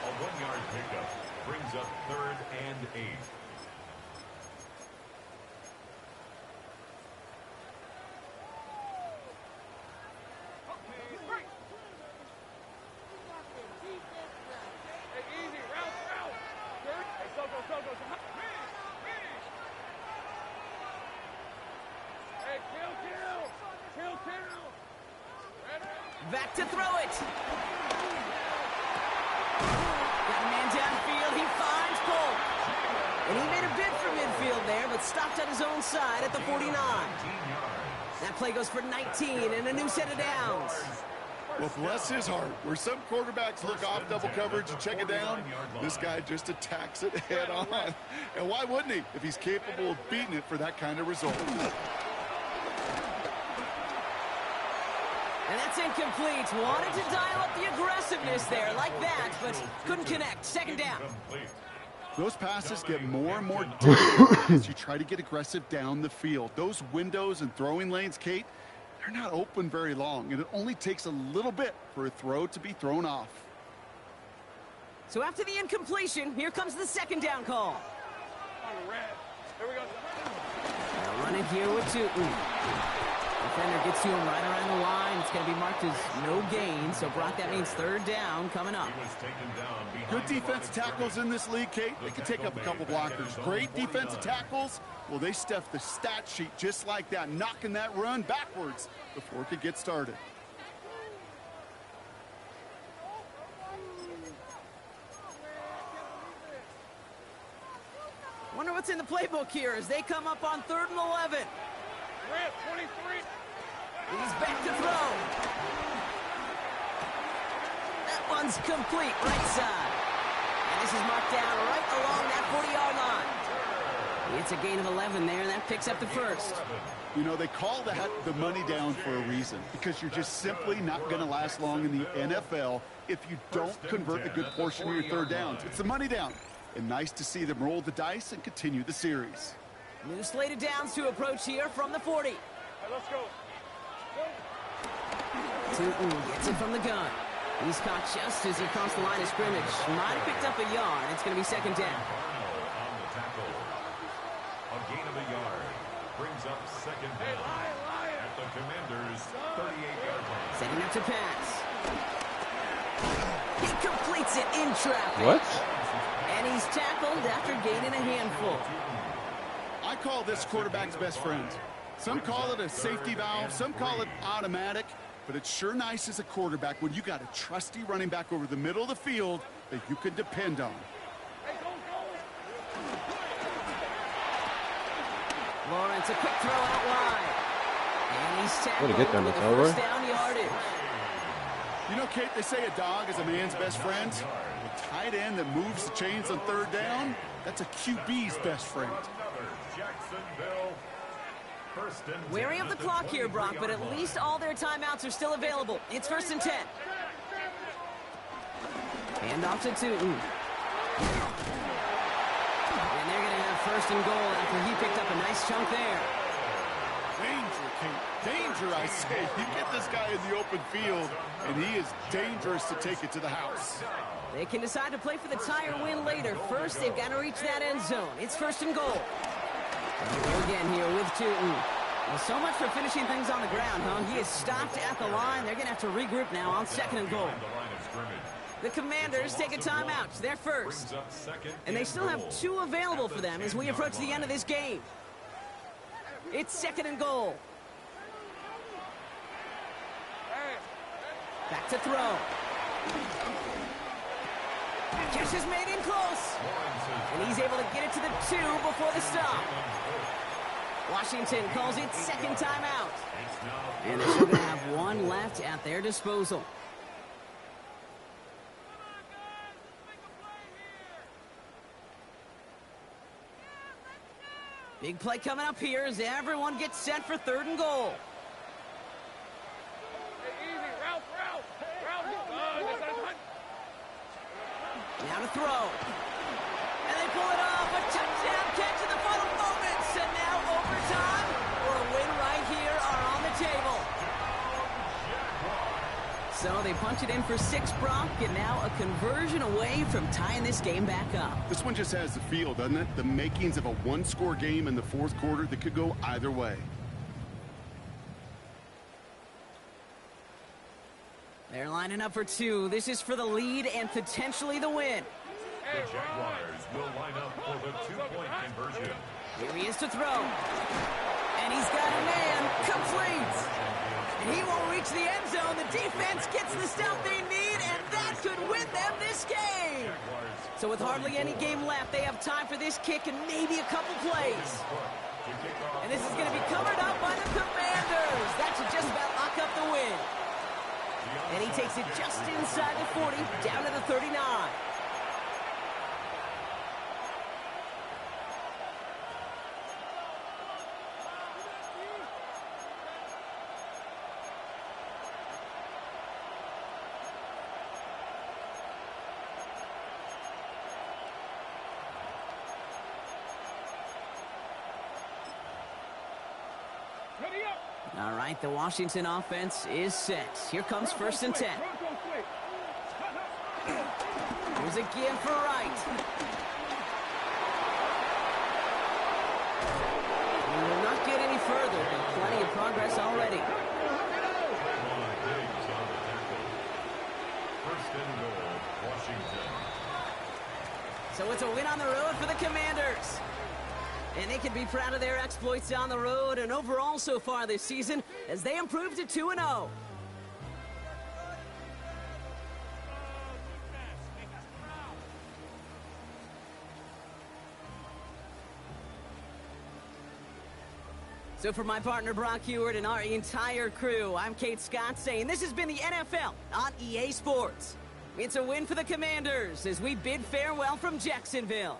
Speaker 4: A 1-yard pickup brings up 3rd and 8.
Speaker 1: Back to throw it. Got a man downfield. He finds Polk. And he made a bid for midfield there, but stopped on his own side at the 49. That play goes for 19 and a new set of downs.
Speaker 3: Well, bless his heart. Where some quarterbacks look off double coverage and check it down, this guy just attacks it head on. And why wouldn't he if he's capable of beating it for that kind of result?
Speaker 1: And that's incomplete. Wanted to dial up the aggressiveness there like that, but couldn't connect. 2nd down.
Speaker 3: Those passes get more and more difficult as you try to get aggressive down the field. Those windows and throwing lanes, Kate, they're not open very long, and it only takes a little bit for a throw to be thrown off.
Speaker 1: So after the incompletion, here comes the 2nd down call. Now running here with Tootin. Defender gets to him right around the line. It's going to be marked as no gain. So, Brock, that means 3rd down coming up.
Speaker 3: Good defensive tackles in this league, Kate. They can take up a couple blockers. Great defensive tackles. Well, they stuff the stat sheet just like that, knocking that run backwards before it could get started.
Speaker 1: Wonder what's in the playbook here as they come up on 3rd and 11.
Speaker 2: 23.
Speaker 1: He's back to throw. That one's complete, right side. And this is marked down right along that 40-yard line. It's a gain of 11 there, and that picks up the 1st.
Speaker 3: You know, they call that the money down for a reason, because you're just simply not going to last long in the NFL if you don't convert a good portion of your 3rd downs. It's the money down. And nice to see them roll the dice and continue the series.
Speaker 1: New slate of downs to approach here from the 40.
Speaker 2: Right, let's go.
Speaker 1: Tootin gets it from the gun. He's caught just as he crossed the line of scrimmage. Might have picked up a yard. It's going to be 2nd down.
Speaker 4: On the tackle. A gain of a yard brings up 2nd down at the Commanders' 38-yard line.
Speaker 1: Setting up to pass. He completes it in traffic.
Speaker 5: What?
Speaker 1: And he's tackled after gaining a handful.
Speaker 3: I call this quarterback's best friend. Some call it a safety valve, some call it automatic, but it's sure nice as a quarterback when you got a trusty running back over the middle of the field that you can depend on.
Speaker 1: Lawrence, a quick throw out wide. And he's tackled
Speaker 5: Way to get them,
Speaker 1: with
Speaker 5: it's
Speaker 1: the
Speaker 5: over.
Speaker 1: 1st down yardage.
Speaker 3: You know, Kate, they say a dog is a man's best friend. The tight end that moves the chains on 3rd down, that's a QB's best friend.
Speaker 4: Jacksonville.
Speaker 1: Wary of the clock here, Brock, but at least all their timeouts are still available. It's 1st and 10. Hand off to Tootin. And they're going to have 1st and goal after he picked up a nice chunk there.
Speaker 3: Danger Kate. Danger, I say. You get this guy in the open field, and he is dangerous to take it to the house.
Speaker 1: They can decide to play for the tie or win later. First, they've got to reach that end zone. It's first and goal. Again here with Tootin. Well, so much for finishing things on the ground, huh? He is stopped at the line. They're going to have to regroup now on second and goal. The Commanders take a timeout. They're first. And they still have 2 available for them as we approach the end of this game. It's second and goal. Back to throw. Catch is made in close. And he's able to get it to the 2 before the stop. Washington calls it second timeout. And they're still going to have 1 left at their disposal. Big play coming up here as everyone gets set for third and goal. Now to throw. And they pull it off. A touchdown catch in the final moments. And now overtime or a win right here are on the table. So they punch it in for 6, Brock, and now a conversion away from tying this game back up.
Speaker 3: This one just has the feel, doesn't it? The makings of a 1-score game in the 4th quarter that could go either way.
Speaker 1: They're lining up for 2. This is for the lead and potentially the win.
Speaker 4: The Jaguars will line up for the 2-point conversion.
Speaker 1: Here he is to throw. And he's got a man. Complete. And he won't reach the end zone. The defense gets the stuff they need, and that could win them this game. So with hardly any game left, they have time for this kick and maybe a couple plays. And this is going to be covered up by the Commanders. That should just about lock up the win. And he takes it just inside the 40, down to the 39. All right, the Washington offense is set. Here comes first and 10. Here's a give for Wright. We will not get any further, but plenty of progress already.
Speaker 4: First and goal, Washington.
Speaker 1: So it's a win on the road for the Commanders. And they can be proud of their exploits on the road and overall so far this season as they improve to 2-0. So for my partner Brock Heward and our entire crew, I'm Kate Scott saying this has been the NFL on EA Sports. It's a win for the Commanders as we bid farewell from Jacksonville.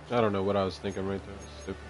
Speaker 5: I don't know what I was thinking right there. It was stupid.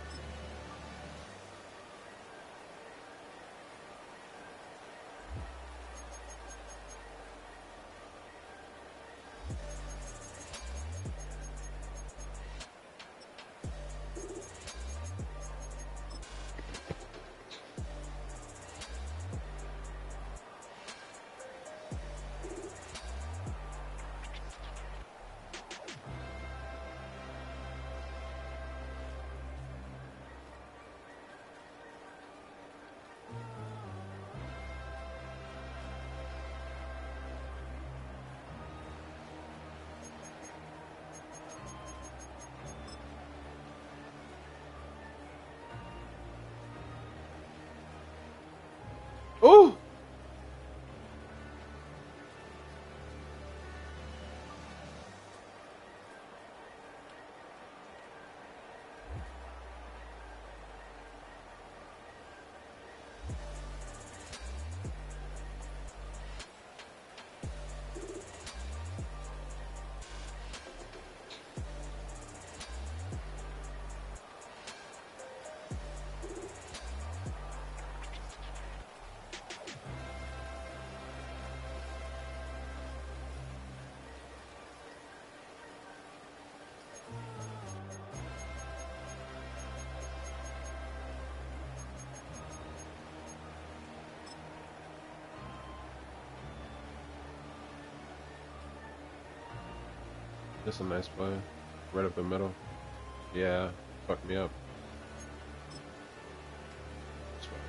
Speaker 5: Oh! That's a nice play. Right up the middle. Yeah, fucked me up. That's fine.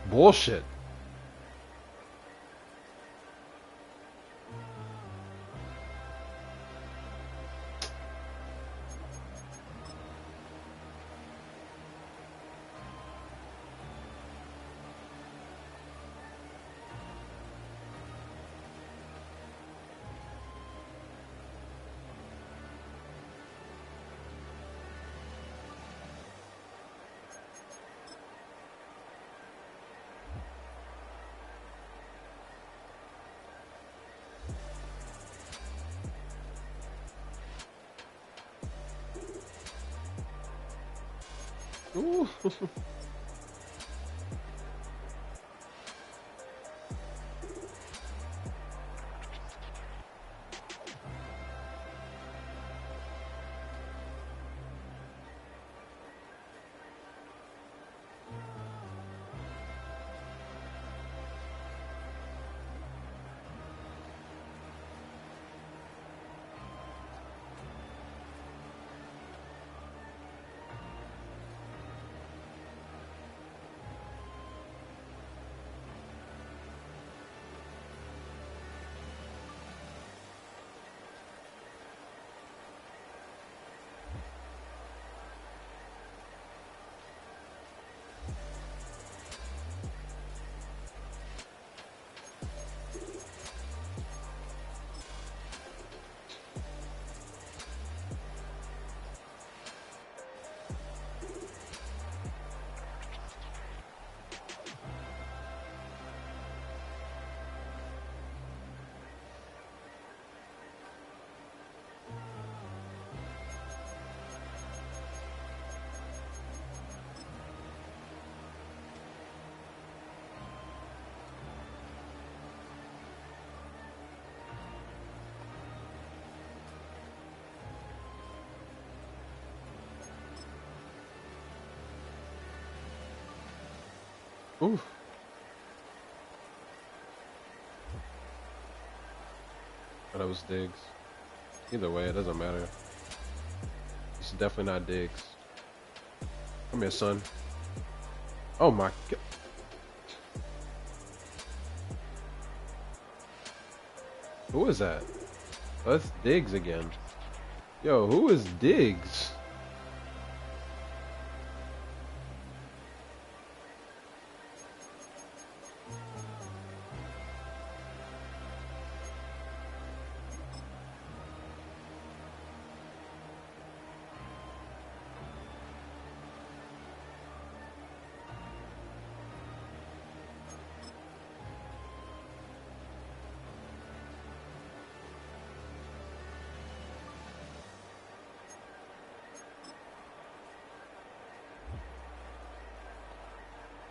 Speaker 5: Bullshit. Ooh. Ooh. Oh, that was Diggs. Either way, it doesn't matter. It's definitely not Diggs. Come here, son. Oh my god. Who is that? Oh, that's Diggs again. Yo, who is Diggs?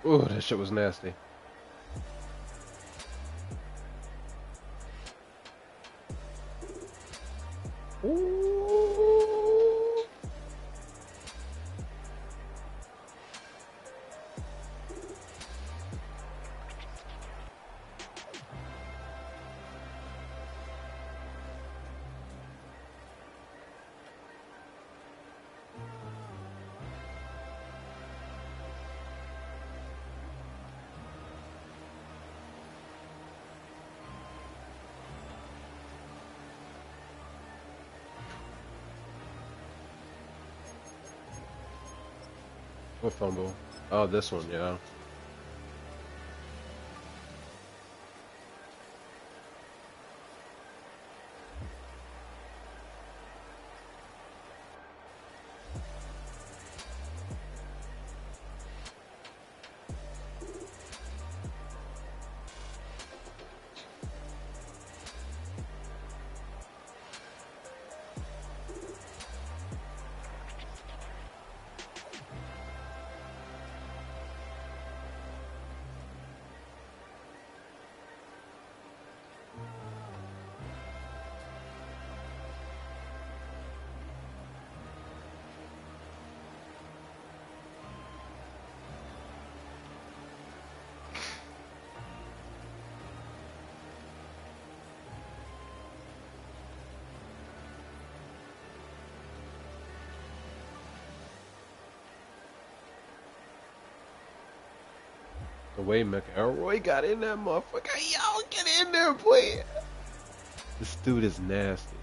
Speaker 5: Ooh, that shit was nasty. Ooh. What fumble? Oh, this one, yeah. The way McElroy got in that motherfucker. Y'all get in there, boy. This dude is nasty.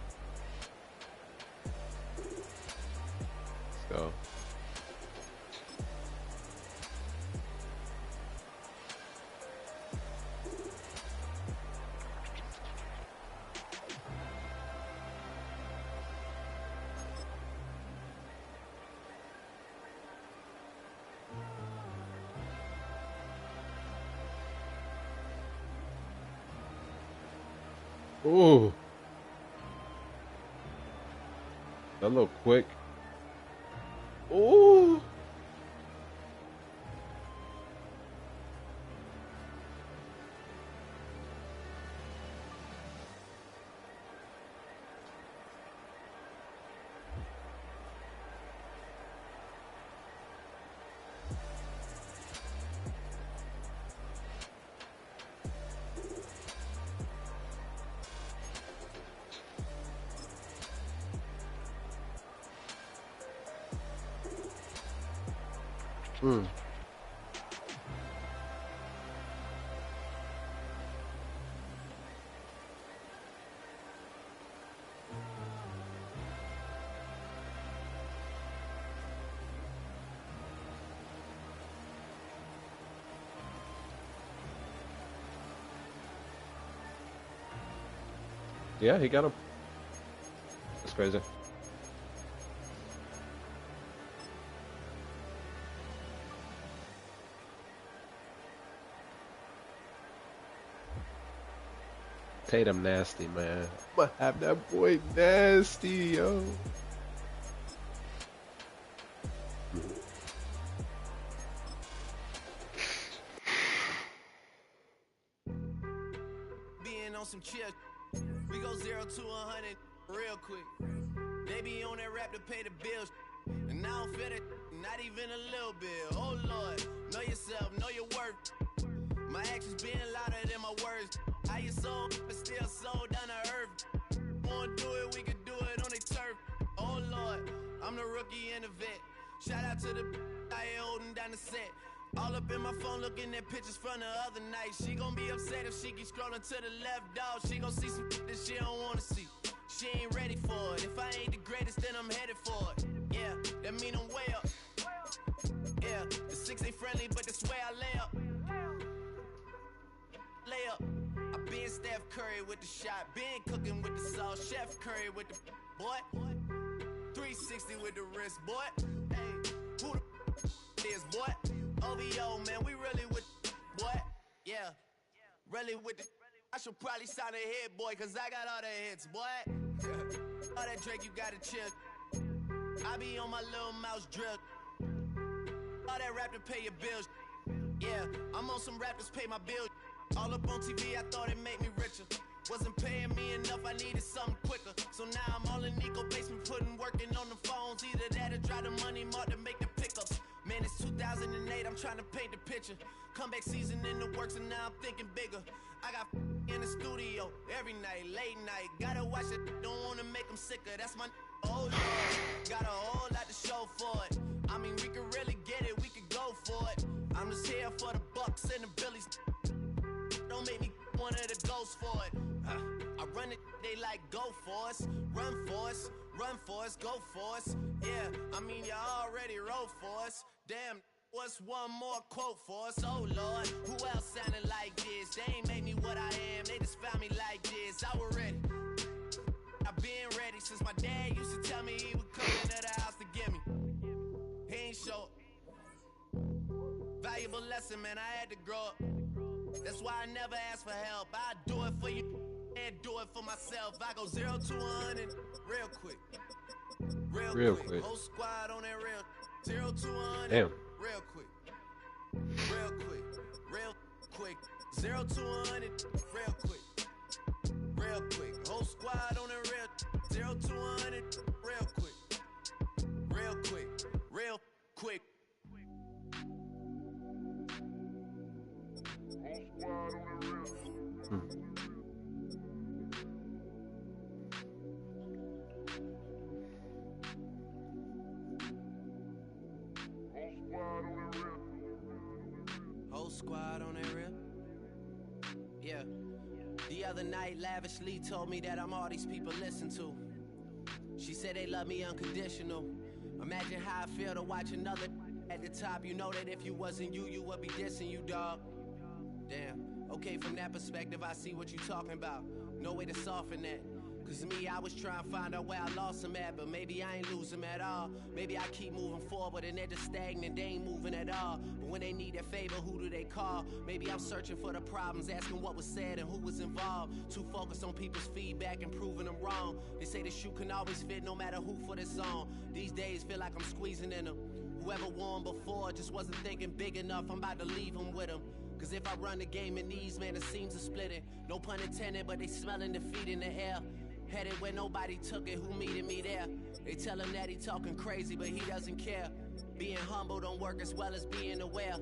Speaker 5: Let's go. Ooh. That little quick. Ooh. Mm. Yeah, he got him. That's crazy. Tatum nasty, man. I'ma have that boy nasty, yo.
Speaker 1: Being on some chill, we go 0 to 100 real quick. They be on that rap to pay the bills, and I don't feel it, not even a little bit. Oh Lord, know yourself, know your worth. My actions being louder than my words. How you soul, but still sold down to earth. Wanna do it, we can do it on the turf. Oh Lord, I'm the rookie and the vet. Shout out to the I holding down the set. All up in my phone looking at pictures from the other night. She gon' be upset if she keep scrolling to the left, dog. She gon' see some that she don't wanna see. She ain't ready for it. If I ain't the greatest, then I'm headed for it. Yeah, that mean I'm way up. Yeah, the 6 ain't friendly, but that's where I lay up. Lay up. I been Steph Curry with the shot. Been cooking with the sauce. Chef Curry with the boy. 360 with the wrist, boy. Hey, who the is, boy? OVO, man, we really with boy. Yeah, really with the. I should probably sign a hit, boy, cause I got all the hits, boy. All that Drake, you gotta chill. I be on my little mouse drill. All that rap to pay your bills. Yeah, I'm on some rappers pay my bills. All up on TV, I thought it made me richer. Wasn't paying me enough, I needed something quicker. So now I'm all in Nico basement, working on the phones. Either that or drive the money mark to make the pickups. Man, it's 2008, I'm trying to paint the picture. Comeback season in the works and now I'm thinking bigger. I got in the studio every night, late night. Gotta watch it, don't wanna make them sicker. That's my oh Lord. Got a whole lot to show for it. I mean, we could really get it, we could go for it. I'm just here for the Bucks and the Billies. Don't make me one of the ghosts for it. I run it, they like go for us, run for us, run for us, go for us. Yeah, I mean you already wrote for us. Damn.
Speaker 6: What's one more quote for us? Oh Lord, who else sounded like this? They ain't made me what I am, they just found me like this. I was ready. I've been ready since my dad used to tell me he would come into the house to get me. He ain't show. Valuable lesson, man, I had to grow up. That's why I never ask for help. I do it for you and do it for myself. I go 0 to 100 real quick. Real quick. Whole squad on that real 0 to 100.
Speaker 5: Damn.
Speaker 6: Real quick. Real quick. 0 to 100 real quick. Real quick. Whole squad on that real 0 to 100 real quick. Real quick. Whole squad on that real. Yeah. The other night, lavishly told me that I'm all these people listen to. She said they love me unconditional. Imagine how I feel to watch another at the top. You know that if you wasn't you, you would be dissing you, dog. Damn. Okay, from that perspective, I see what you talking about. No way to soften that. Cause me, I was trying to find out where I lost him at, but maybe I ain't lose him at all. Maybe I keep moving forward and they're just stagnant, they ain't moving at all. But when they need a favor, who do they call? Maybe I'm searching for the problems, asking what was said and who was involved. Too focused on people's feedback and proving them wrong. They say the shoe can always fit no matter who for this song. These days feel like I'm squeezing in them. Whoever won before just wasn't thinking big enough, I'm about to leave them with them. Cause if I run the game in these, man, it seems to split it. No pun intended, but they smelling defeat in the air. Headed where nobody took it, who meeted me there? They tell him that he talking crazy, but he doesn't care. Being humble don't work as well as being aware.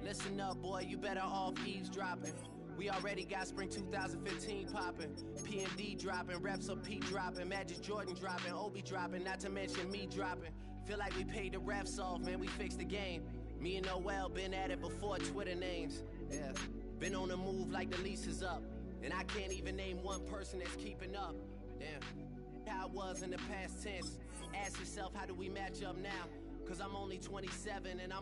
Speaker 6: Listen up, boy, you better off eavesdropping. We already got spring 2015 popping. P&D dropping, reps up P dropping, Magic Jordan dropping, Obi dropping, not to mention me dropping. Feel like we paid the refs off, man, we fixed the game. Me and Noel been at it before Twitter names. Yeah, been on the move like the lease is up. And I can't even name one person that's keeping up. Damn, how I was in the past tense. Ask yourself, how do we match up now? Cause I'm only 27 and I'm